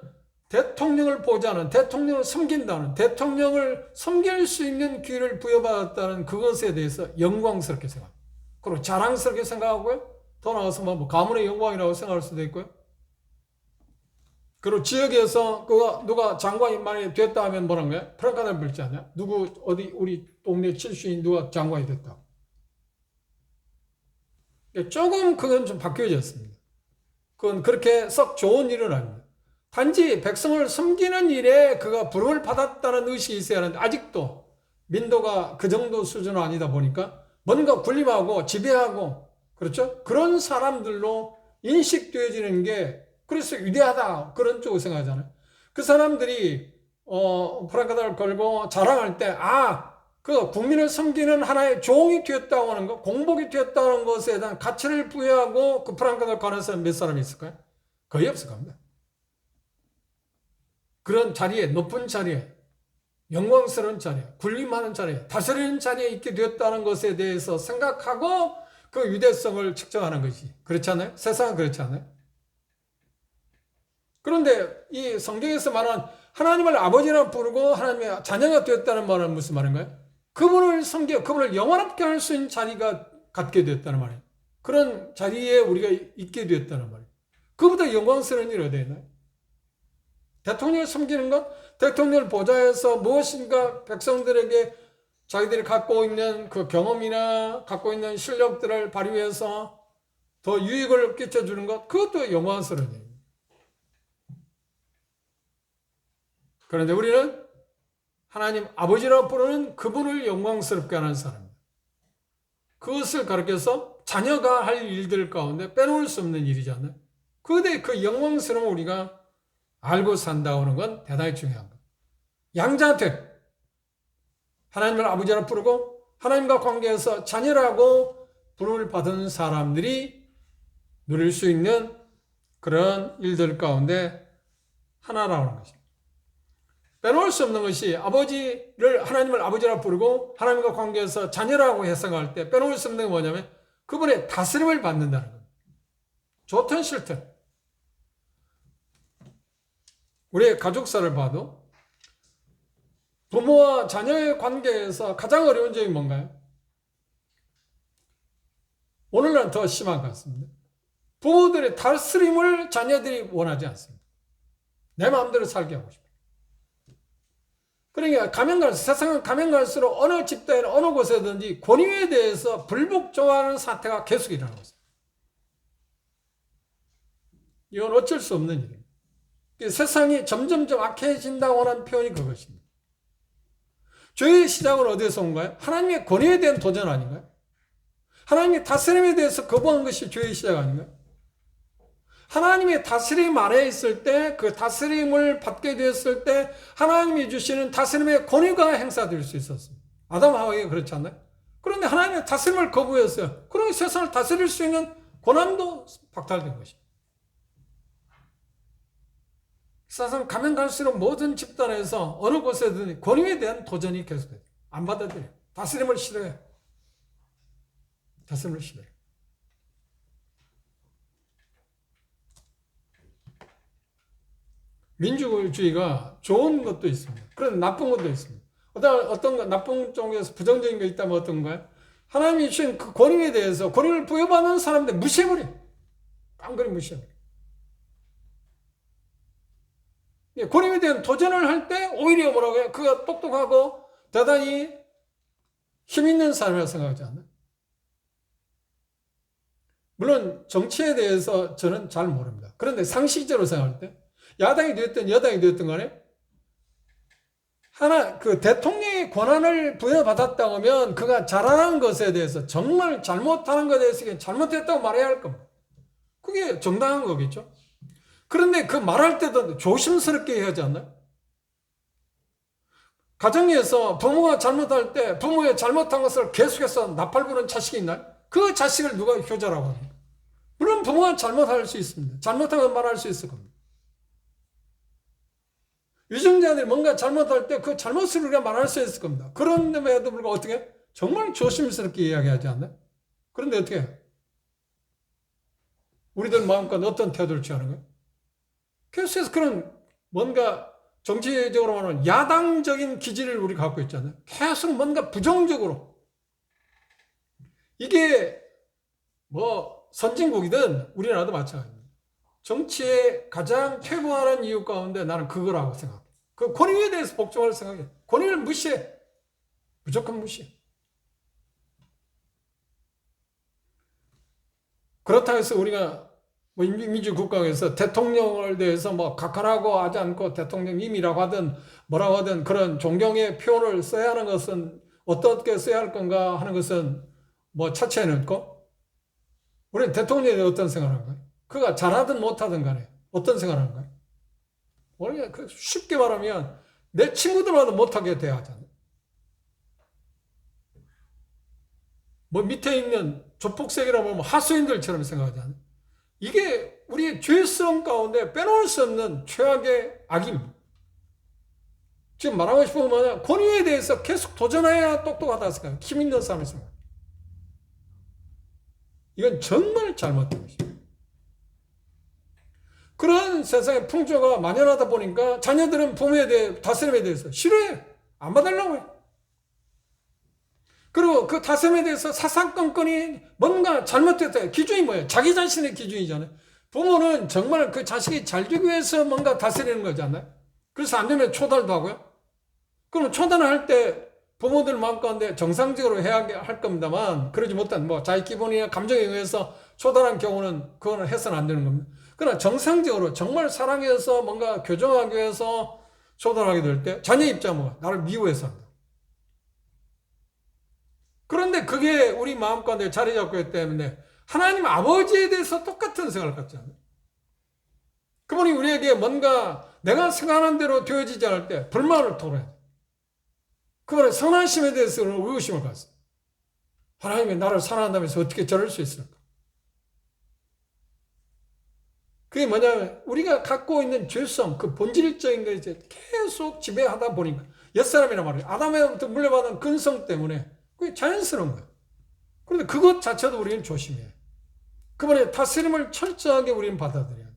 [SPEAKER 1] 대통령을 보자는, 대통령을 섬긴다는, 대통령을 섬길 수 있는 기회를 부여받았다는 그것에 대해서 영광스럽게 생각합니다. 그리고 자랑스럽게 생각하고요. 더 나아가서 뭐 가문의 영광이라고 생각할 수도 있고요. 그리고 지역에서 누가 장관이 만약에 됐다 하면 뭐라는 거야? 프랑카드를 불지 않냐? 우리 동네 칠수인 누가 장관이 됐다. 조금 그건 좀 바뀌어졌습니다. 그건 그렇게 썩 좋은 일은 아닙니다. 단지 백성을 섬기는 일에 그가 부름을 받았다는 의식이 있어야 하는데 아직도 민도가 그 정도 수준은 아니다 보니까 뭔가 군림하고 지배하고 그렇죠? 그런 사람들로 인식되어지는 게 그래서 위대하다 그런 쪽으로 생각하잖아요. 그 사람들이 프랑카드를 걸고 자랑할 때 그 국민을 섬기는 하나의 종이 되었다고 하는 것, 공복이 되었다는 것에 대한 가치를 부여하고 그 프랑카드를 거는 사람 몇 사람이 있을까요? 거의 없을 겁니다. 그런 자리에, 높은 자리에, 영광스러운 자리에, 군림하는 자리에, 다스리는 자리에 있게 되었다는 것에 대해서 생각하고 그 위대성을 측정하는 것이 그렇지 않아요? 세상은 그렇지 않아요? 그런데 이 성경에서 말하는 하나님을 아버지라 부르고 하나님의 자녀가 되었다는 말은 무슨 말인가요? 그분을 섬겨, 그분을 영원하게 할 수 있는 자리가 갖게 되었다는 말이에요. 그런 자리에 우리가 있게 되었다는 말이에요. 그보다 영광스러운 일이 어디 있나요? 대통령을 섬기는 것, 대통령을 보좌해서 무엇인가 백성들에게 자기들이 갖고 있는 그 경험이나 갖고 있는 실력들을 발휘해서 더 유익을 끼쳐주는 것, 그것도 영광스러운 일입니다. 그런데 우리는 하나님 아버지라고 부르는 그분을 영광스럽게 하는 사람입니다. 그것을 가르쳐서 자녀가 할 일들 가운데 빼놓을 수 없는 일이잖아요. 그런데 그 영광스러움을 우리가 알고 산다는 건 대단히 중요한 거예요. 양자택, 하나님을 아버지라고 부르고 하나님과 관계에서 자녀라고 부름을 받은 사람들이 누릴 수 있는 그런 일들 가운데 하나라는 것입니다. 빼놓을 수 없는 것이 하나님을 아버지라고 부르고 하나님과 관계에서 자녀라고 해석할 때 빼놓을 수 없는 게 뭐냐면 그분의 다스림을 받는다는 겁니다. 좋든 싫든. 우리의 가족사를 봐도 부모와 자녀의 관계에서 가장 어려운 점이 뭔가요? 오늘날은 더 심한 것 같습니다. 부모들의 다스림을 자녀들이 원하지 않습니다. 내 마음대로 살게 하고 싶어요. 그러니까 세상은 가면 갈수록 어느 집단이나 어느 곳에든지 권위에 대해서 불복종하는 사태가 계속 일어나고 있습니다. 이건 어쩔 수 없는 일입니다. 세상이 점점점 악해진다고 하는 표현이 그것입니다. 죄의 시작은 어디에서 온가요? 하나님의 권위에 대한 도전 아닌가요? 하나님의 다스림에 대해서 거부한 것이 죄의 시작 아닌가요? 하나님의 다스림 아래 있을 때, 그 다스림을 받게 되었을 때 하나님이 주시는 다스림의 권위가 행사될 수 있었습니다. 아담 하와에게 그렇지 않나요? 그런데 하나님의 다스림을 거부했어요. 그러니 세상을 다스릴 수 있는 권한도 박탈된 것입니다. 세상 가면 갈수록 모든 집단에서 어느 곳에든 권위에 대한 도전이 계속돼요. 안 받아들여요. 다스림을 싫어해요. 다스림을 싫어해요. 민주주의가 좋은 것도 있습니다. 그런데 나쁜 것도 있습니다. 어떤 나쁜 쪽에서 부정적인 게 있다면 어떤가요? 하나님이 주신 그 권위에 대해서 권위를 부여받는 사람들 무시해버려요. 깡그리 무시해버려요. 권위에 대한 도전을 할 때 오히려 뭐라고 해요? 그가 똑똑하고 대단히 힘 있는 사람이라고 생각하지 않나요? 물론 정치에 대해서 저는 잘 모릅니다. 그런데 상식적으로 생각할 때 야당이 되었든 여당이 되었든 간에 그 대통령의 권한을 부여받았다고 하면 그가 잘하는 것에 대해서 정말 잘못하는 것에 대해서 잘못했다고 말해야 할 겁니다. 그게 정당한 거겠죠. 그런데 그 말할 때도 조심스럽게 해야 하지 않나요? 가정에서 부모가 잘못할 때 부모의 잘못한 것을 계속해서 나팔부는 자식이 있나요? 그 자식을 누가 효자라고 합니까? 물론 부모가 잘못할 수 있습니다. 잘못한 건 말할 수 있을 겁니다. 위정자들이 뭔가 잘못할 때 그 잘못을 우리가 말할 수 있을 겁니다. 그런데도 불구하고 어떻게 정말 조심스럽게 이야기하지 않나요? 그런데 어떻게 해요? 우리들 마음껏 어떤 태도를 취하는 거예요? 계속해서 그런 뭔가 정치적으로 말하면 야당적인 기질을 우리 갖고 있잖아요. 계속 뭔가 부정적으로. 이게 뭐 선진국이든 우리나라도 마찬가지입니다. 정치에 가장 퇴보하는 이유 가운데 나는 그거라고 생각해. 그 권위에 대해서 복종할 생각해. 권위를 무시해. 무조건 무시해. 그렇다고 해서 우리가 뭐 민주국가에서 대통령을 대해서 뭐 각하라고 하지 않고 대통령님이라고 하든 뭐라고 하든 그런 존경의 표현을 써야 하는 것은 어떻게 써야 할 건가 하는 것은 뭐 차치해 놓고 우리는 대통령에 대해 어떤 생각을 하는 거예요? 그가 잘하든 못하든 간에 어떤 생각을 하는 거예요? 우리가 쉽게 말하면 내 친구들과도 못하게 돼야 하잖아요. 뭐 밑에 있는 조폭색이라고 하면 하수인들처럼 생각하잖아요. 이게 우리의 죄성 가운데 빼놓을 수 없는 최악의 악입니다. 지금 말하고 싶은 건 뭐냐? 권위에 대해서 계속 도전해야 똑똑하다 생각해요. 힘 있는 사람이 생각해요. 이건 정말 잘못된 것입니다. 그런 세상의 풍조가 만연하다 보니까 자녀들은 부모에 대해 다스림에 대해서 싫어해요. 안 받으려고 해요. 그리고 그 다스림에 대해서 사사건건이 뭔가 잘못됐다. 기준이 뭐예요? 자기 자신의 기준이잖아요. 부모는 정말 그 자식이 잘 되기 위해서 뭔가 다스리는 거잖아요. 그래서 안 되면 초달도 하고요. 그럼 초달을 할 때 부모들 마음 가운데 정상적으로 해야 할 겁니다만 그러지 못한 뭐 자기 기본이나 감정에 의해서 초달한 경우는 그거는 해서는 안 되는 겁니다. 그러나 정상적으로 정말 사랑해서 뭔가 교정하기 위해서 초달하게 될 때 자녀 입장은 나를 미워해서 한다. 그런데 그게 우리 마음 가운데 자리 잡고 있기 때문에 하나님 아버지에 대해서 똑같은 생각을 갖지 않아요. 그분이 우리에게 뭔가 내가 생각하는 대로 되어지지 않을 때 불만을 토로해요. 그분의 선하심에 대해서 의구심을 갖습니다. 하나님이 나를 사랑한다면서 어떻게 저럴 수 있을까? 그게 뭐냐면 우리가 갖고 있는 죄성, 그 본질적인 걸 이제 계속 지배하다 보니까 옛사람이란 말이에요. 아담에부터 물려받은 근성 때문에 그게 자연스러운 거예요. 그런데 그것 자체도 우리는 조심해야 해요. 그분의 다스림을 철저하게 우리는 받아들여야 해요.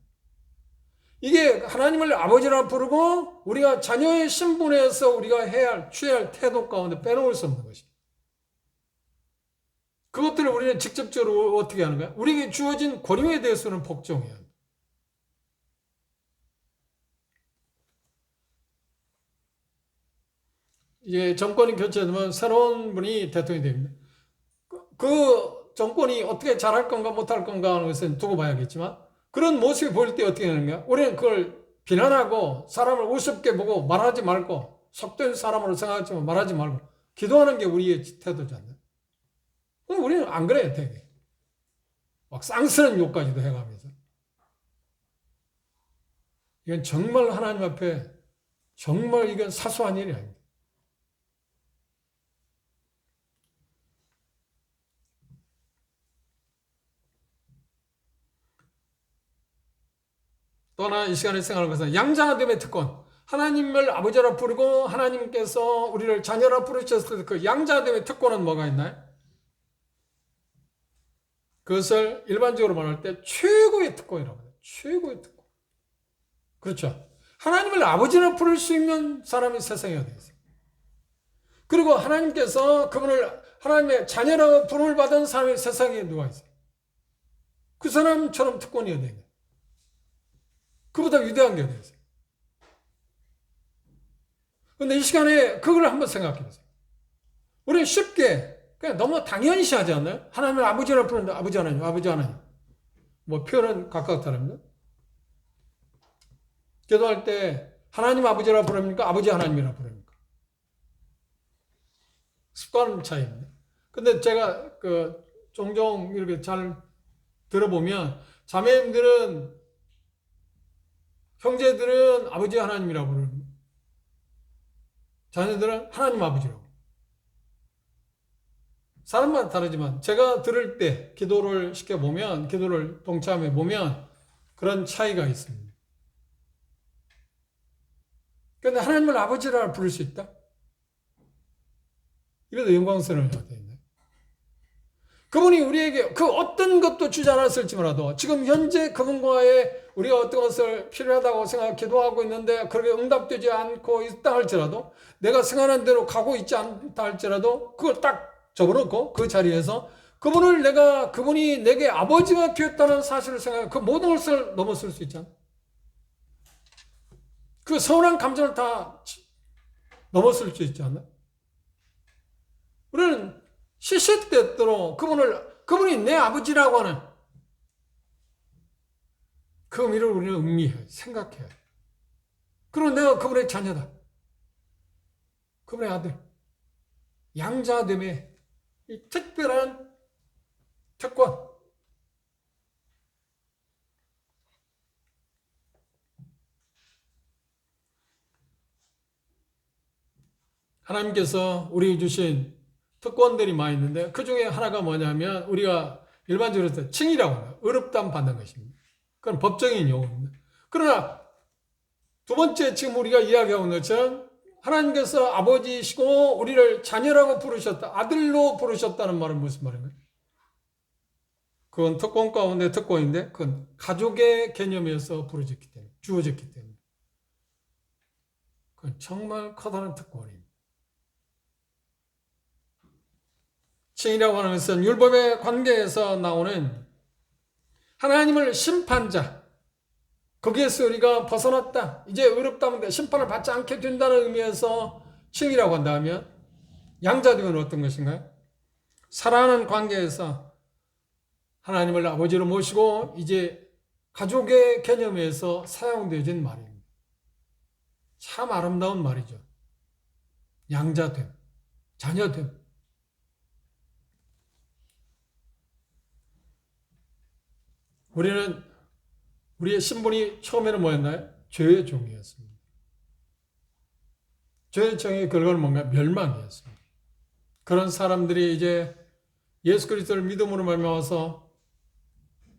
[SPEAKER 1] 이게 하나님을 아버지라 부르고 우리가 자녀의 신분에서 우리가 취해야 할 태도 가운데 빼놓을 수 없는 것입니다. 그것들을 우리는 직접적으로 어떻게 하는 거야? 우리에게 주어진 권위에 대해서는 복종해야 합니다. 이제 정권이 교체되면 새로운 분이 대통령이 됩니다. 그 정권이 어떻게 잘할 건가 못할 건가 하는 것은 두고 봐야겠지만 그런 모습이 보일 때 어떻게 하는 거야? 우리는 그걸 비난하고 사람을 우습게 보고 말하지 말고 속된 사람으로 생각하지만 말하지 말고 기도하는 게 우리의 태도잖아요. 우리는 안 그래요, 되게. 막 쌍스러운 욕까지도 해가면서. 이건 정말 하나님 앞에 정말 이건 사소한 일이 아닙니다. 또 하나 이 시간에 생각하는 것은 양자됨의 특권. 하나님을 아버지라 부르고 하나님께서 우리를 자녀라 부르셨을 그 양자됨의 특권은 뭐가 있나요? 그것을 일반적으로 말할 때 최고의 특권이라고 해요. 최고의 특권. 그렇죠. 하나님을 아버지라 부를 수 있는 사람이 세상에 어디 있어요. 그리고 하나님께서 그분을 하나님의 자녀라고 부름을 받은 사람이 세상에 누가 있어요. 그 사람처럼 특권이 어디 있나요? 그보다 위대한 게 어디 있어요. 근데 이 시간에 그걸 한번 생각해 보세요. 우리는 쉽게 그냥 너무 당연시 하지 않나요? 하나님을 아버지라 부르는데 아버지 하나님, 아버지 하나님. 뭐 표현은 각각 다릅니다. 기도할 때 하나님 아버지라 부릅니까? 아버지 하나님이라 부릅니까? 습관 차이입니다. 근데 제가 종종 이렇게 잘 들어보면 자매님들은 형제들은 아버지 하나님이라고 부릅니다. 자녀들은 하나님 아버지라고. 사람마다 다르지만 제가 들을 때 기도를 시켜보면 기도를 동참해 보면 그런 차이가 있습니다. 그런데 하나님을 아버지라 부를 수 있다? 이래도 영광스러운 것 같아요. 그분이 우리에게 그 어떤 것도 주지 않았을지 몰라도 지금 현재 그분과의 우리가 어떤 것을 필요하다고 생각 기도하고 있는데 그렇게 응답되지 않고 있다 할지라도 내가 생각하는 대로 가고 있지 않다 할지라도 그걸 딱 접어놓고 그 자리에서 그분이 내게 아버지가 되었다는 사실을 생각해 그 모든 것을 넘어설 수 있잖아. 그 서운한 감정을 다 넘어설 수 있지 않나? 우리는 시시때때로 그분이 내 아버지라고 하는 그 의미를 우리는 음미해요. 생각해요. 그리고 내가 그분의 자녀다. 그분의 아들. 양자됨의 이 특별한 특권. 하나님께서 우리에게 주신 특권들이 많이 있는데 그 중에 하나가 뭐냐면 우리가 일반적으로 칭의라고 합니다. 의롭다함 받는 것입니다. 그건 법적인 용어입니다. 그러나 두 번째 지금 우리가 이야기하고 있는 것처럼 하나님께서 아버지시고 우리를 자녀라고 부르셨다. 아들로 부르셨다는 말은 무슨 말인가요? 그건 특권 가운데 특권인데 그건 가족의 개념에서 부르졌기 때문에 주어졌기 때문에 그건 정말 커다란 특권입니다. 칭이라고 하는 것은 율법의 관계에서 나오는 하나님을 심판자, 거기에서 우리가 벗어났다. 이제 의롭다면 심판을 받지 않게 된다는 의미에서 칭이라고 한다면 양자되면 어떤 것인가요? 사랑하는 관계에서 하나님을 아버지로 모시고 이제 가족의 개념에서 사용되어진 말입니다. 참 아름다운 말이죠. 양자됨, 자녀됨. 우리의 신분이 처음에는 뭐였나요? 죄의 종이었습니다. 죄의 종의 결과는 뭔가? 멸망이었습니다. 그런 사람들이 이제 예수 그리스도를 믿음으로 말미암아서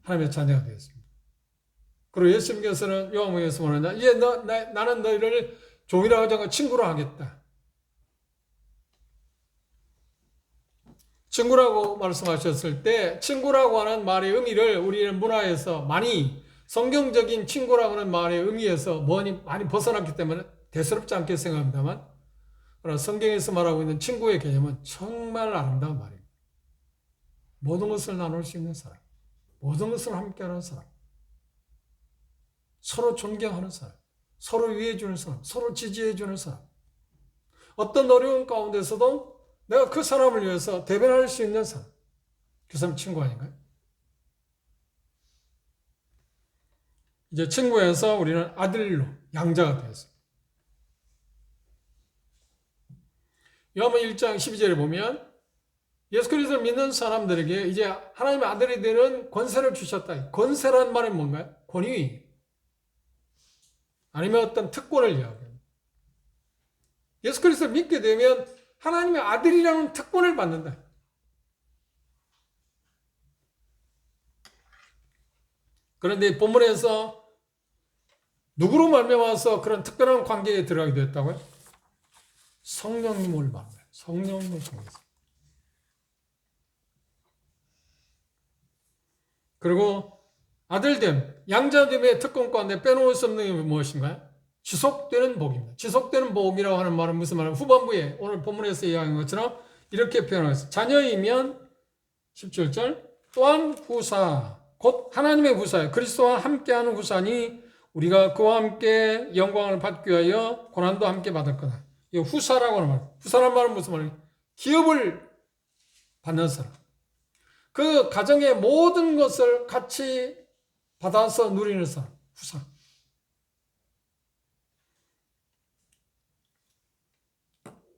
[SPEAKER 1] 하나님의 자녀가 되었습니다. 그리고 예수님께서는 요한복음에서 뭐냐면 이제 나는 너희를 종이라고 하지 않고 친구로 하겠다. 친구라고 말씀하셨을 때 친구라고 하는 말의 의미를 우리는 문화에서 많이 성경적인 친구라고 하는 말의 의미에서 많이 벗어났기 때문에 대수롭지 않게 생각합니다만 그러나 성경에서 말하고 있는 친구의 개념은 정말 아름다운 말입니다. 모든 것을 나눌 수 있는 사람, 모든 것을 함께하는 사람, 서로 존경하는 사람, 서로 위해주는 사람, 서로 지지해주는 사람, 어떤 어려운 가운데서도 내가 그 사람을 위해서 대변할 수 있는 사람, 그 사람 친구 아닌가요? 이제 친구에서 우리는 아들로 양자가 되었습니다. 요한복음 1장 12절에 보면 예수 그리스도를 믿는 사람들에게 이제 하나님의 아들이 되는 권세를 주셨다. 권세란 말은 뭔가요? 권위. 아니면 어떤 특권을 이야기합니다. 예수 그리스도를 믿게 되면 하나님의 아들이라는 특권을 받는다. 그런데 본문에서 누구로 말미암아서 그런 특별한 관계에 들어가게 됐다고요? 성령님을 말합니다. 성령님을 통해서. 그리고 아들됨, 양자됨의 특권 가운데 빼놓을 수 없는 게 무엇인가요? 지속되는 복입니다. 지속되는 복이라고 하는 말은 무슨 말이에요? 후반부에 오늘 본문에서 이야기한 것처럼 이렇게 표현하겠습니다. 자녀이면 17절 또한 후사, 곧 하나님의 후사예요. 그리스도와 함께하는 후사니 우리가 그와 함께 영광을 받기 위하여 고난도 함께 받을 거다. 이 후사라고 하는 말. 후사란 말은 무슨 말이에요? 기업을 받는 사람. 그 가정의 모든 것을 같이 받아서 누리는 사람. 후사.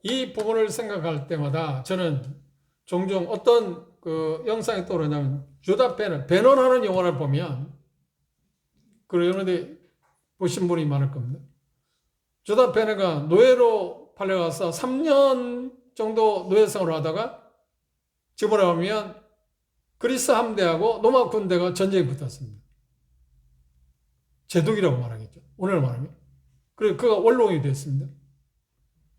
[SPEAKER 1] 이 부분을 생각할 때마다 저는 종종 어떤 그 영상이 떠오르냐면 주다 배넌하는 영화를 보면 그런데 보신 분이 많을 겁니다. 주다 베너가 노예로 팔려가서 3년 정도 노예 생활을 하다가 집으로 오면 그리스 함대하고 로마 군대가 전쟁에 붙었습니다. 제독이라고 말하겠죠. 오늘 말하면. 그리고 그가 원롱이 됐습니다.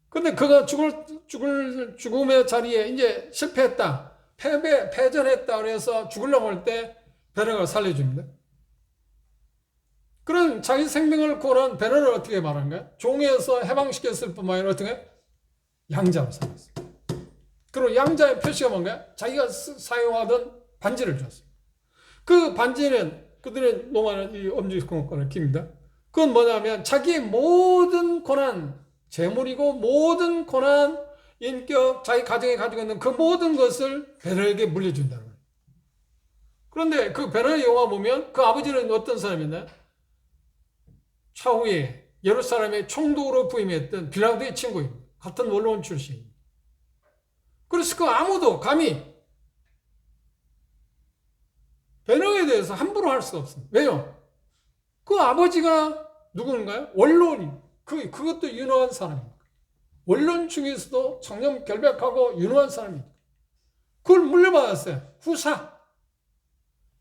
[SPEAKER 1] 근데 그가 죽음의 자리에 이제 실패했다. 패전했다. 그래서 죽으려고 할 때 베너가 살려줍니다. 그런 자기 생명을 구원한 베너를 어떻게 말하는가요? 종에서 해방시켰을 뿐만 아니라 어떻게? 양자로 살았어요. 그리고 양자의 표시가 뭔가요? 자기가 사용하던 반지를 줬어요. 그 반지는 그들의 로마는 이 엄지공권을 깁니다. 그건 뭐냐면 자기의 모든 고난, 재물이고 모든 고난, 인격, 자기 가정에 가지고 있는 그 모든 것을 베너에게 물려준다는 거예요. 그런데 그 베너의 영화 보면 그 아버지는 어떤 사람이었나요? 차후에 예루살렘의 총독으로 부임했던 빌라도의 친구입니다. 같은 원로원 출신입니다. 그래서 그 아무도 감히 베너에 대해서 함부로 할 수 없습니다. 왜요? 그 아버지가 누군가요? 원로원이. 그것도 유능한 사람입니다. 원론 중에서도 청렴 결백하고 유능한 사람입니다. 그걸 물려받았어요. 후사.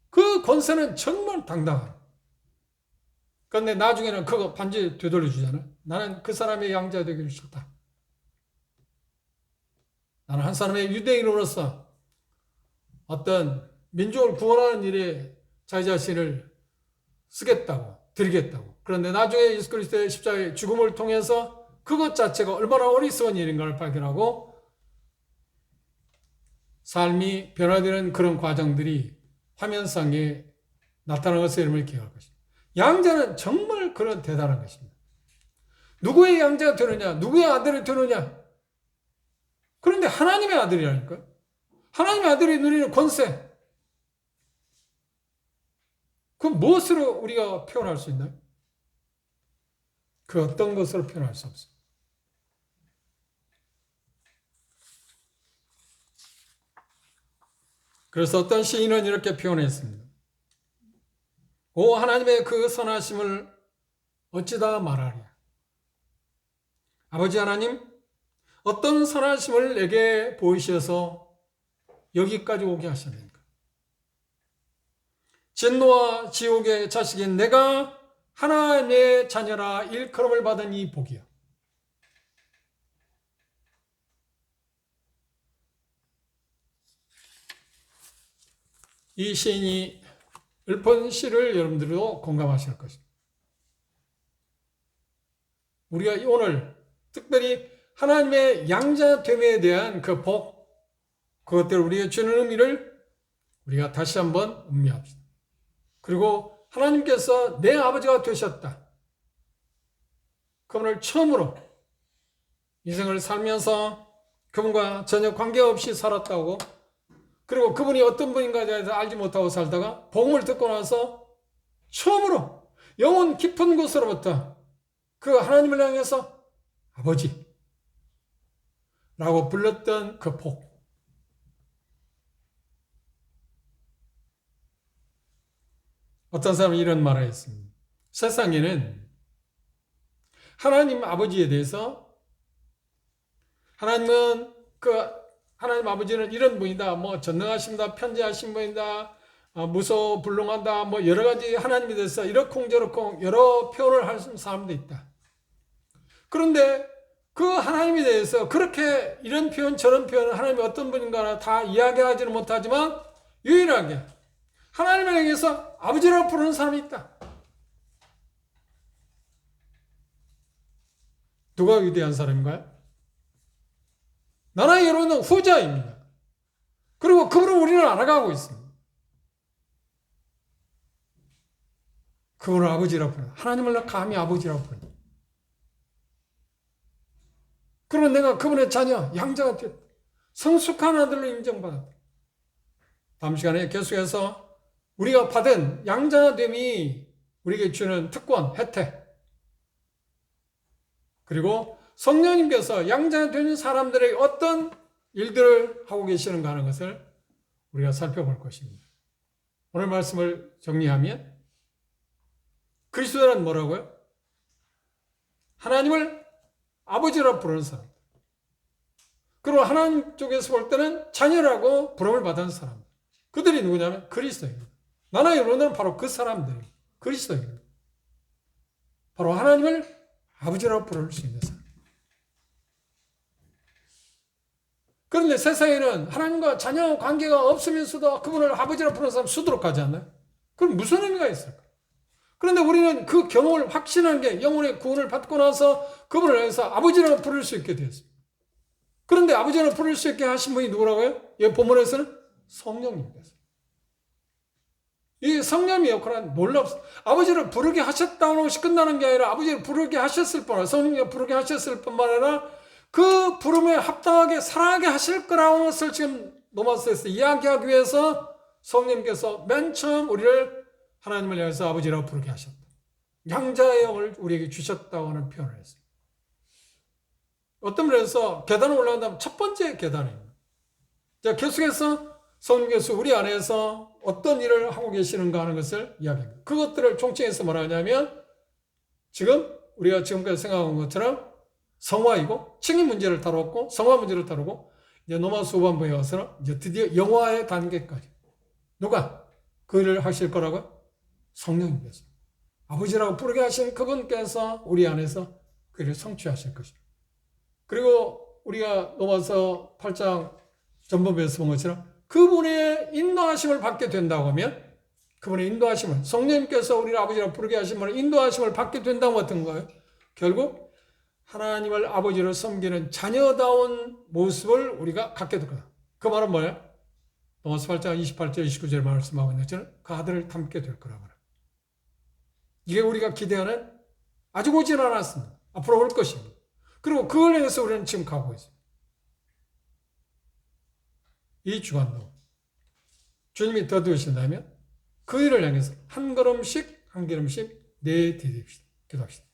[SPEAKER 1] 그 권세는 정말 당당합니다. 그런데 나중에는 그거 반지 되돌려 주잖아요. 나는 그 사람의 양자 되기를 싫다. 나는 한 사람의 유대인으로서 어떤 민족을 구원하는 일에 자기 자신을 쓰겠다고, 드리겠다고. 그런데 나중에 예수 그리스도의 십자가의 죽음을 통해서 그것 자체가 얼마나 어리석은 일인가를 발견하고 삶이 변화되는 그런 과정들이 화면상에 나타나는 것의 이름을 기억할 것입니다. 양자는 정말 그런 대단한 것입니다. 누구의 양자가 되느냐? 누구의 아들이 되느냐? 그런데 하나님의 아들이라니까요. 하나님의 아들이 누리는 권세. 그 무엇으로 우리가 표현할 수 있나요? 그 어떤 것으로 표현할 수 없어요. 그래서 어떤 시인은 이렇게 표현했습니다. 오 하나님의 그 선하심을 어찌다 말하랴. 아버지 하나님, 어떤 선하심을 내게 보이셔서 여기까지 오게 하셨는가? 진노와 지옥의 자식인 내가 하나님의 자녀라 일컬음을 받은 이 복이요. 이 시인이 읊은 시를 여러분들도 공감하실 것입니다. 우리가 오늘 특별히 하나님의 양자됨에 대한 그 복, 그것들을 우리가 주는 의미를 우리가 다시 한번 음미합시다. 그리고 하나님께서 내 아버지가 되셨다. 그분을 처음으로 인생을 살면서 그분과 전혀 관계없이 살았다고, 그리고 그분이 어떤 분인가에 대해서 알지 못하고 살다가 복음을 듣고 나서 처음으로 영혼 깊은 곳으로부터 그 하나님을 향해서 아버지, 라고 불렀던 그 복. 어떤 사람은 이런 말을 했습니다. 세상에는 하나님 아버지에 대해서 하나님 아버지는 이런 분이다. 뭐 전능하십니다. 편지하신 분이다. 무소불능하다. 뭐 여러 가지 하나님에 대해서 이렇쿵 저렇쿵 여러 표현을 하는 사람도 있다. 그런데 그 하나님에 대해서 그렇게 이런 표현 저런 표현 하나님이 어떤 분인가 다 이야기하지는 못하지만 유일하게 하나님을 향해서 아버지라고 부르는 사람이 있다. 누가 위대한 사람인가요? 나나 여러분은 후자입니다. 그리고 그분을 우리는 알아가고 있습니다. 그분을 아버지라고 부른다. 하나님을 감히 아버지라고 부른다. 그리고 내가 그분의 자녀, 양자가 되었다. 성숙한 아들로 인정받았다. 다음 시간에 계속해서 우리가 받은 양자됨이 우리에게 주는 특권, 혜택, 그리고 성령님께서 양자된 사람들에게 어떤 일들을 하고 계시는가 하는 것을 우리가 살펴볼 것입니다. 오늘 말씀을 정리하면 그리스도란 뭐라고요? 하나님을 아버지라고 부르는 사람. 그리고 하나님 쪽에서 볼 때는 자녀라고 부름을 받은 사람. 그들이 누구냐면 그리스도입니다. 나나 여러분들은 바로 그 사람들입니다. 그리스도입니다. 바로 하나님을 아버지라고 부를 수 있는 사람. 그런데 세상에는 하나님과 자녀 관계가 없으면서도 그분을 아버지라고 부르는 사람 수두룩하지 않나요? 그럼 무슨 의미가 있을까? 그런데 우리는 그 경험을 확신한 게 영혼의 구원을 받고 나서 그분을 해서 아버지라고 부를 수 있게 되었습니다. 그런데 아버지라고 부를 수 있게 하신 분이 누구라고요? 이 본문에서는 성령님께서. 이 성령의 역할은 놀랍습니다. 아버지를 부르게 하셨다는 것이 끝나는 게 아니라 아버지를 부르게 하셨을 뿐 아니라 성령을 부르게 하셨을 뿐만 아니라 그 부름에 합당하게 살아가게 하실 거라는 것을 지금 로마서에서 이야기하기 위해서 성령님께서 맨 처음 우리를 하나님을 향해서 아버지라고 부르게 하셨다. 양자의 영을 우리에게 주셨다고 하는 표현을 했어요. 어떤 면에서 계단을 올라간다면 첫 번째 계단입니다. 자, 계속해서 성령께서 우리 안에서 어떤 일을 하고 계시는가 하는 것을 이야기합니다. 그것들을 총칭해서 뭐라 하냐면 지금 우리가 지금까지 생각한 것처럼 성화이고 칭의 문제를 다뤘고 성화 문제를 다루고 이제 로마서 후반부에 와서는 이제 드디어 영화의 단계까지 누가 그 일을 하실 거라고요? 성령님께서 아버지라고 부르게 하신 그분께서 우리 안에서 그 일을 성취하실 것입니다. 그리고 우리가 로마서 8장 전반부에서 본 것처럼 그분의 인도하심을 받게 된다고 하면 그분의 인도하심을 성령님께서 우리를 아버지라고 부르게 하신 분의 인도하심을 받게 된다고 어떤 거예요? 결국 하나님을 아버지로 섬기는 자녀다운 모습을 우리가 갖게 될 거다. 그 말은 뭐예요? 로마서 8장 28절 29절 말씀하고 있는 것처럼 그 아들을 닮게 될 거라고 말합니다. 이게 우리가 기대하는 아직 오진 않았습니다. 앞으로 올 것입니다. 그리고 그걸 향해서 우리는 지금 가고 있습니다. 이 주간도 주님이 더디우신다면 그 일을 향해서 한 걸음씩 한 걸음씩 내디딥시다. 기도합시다.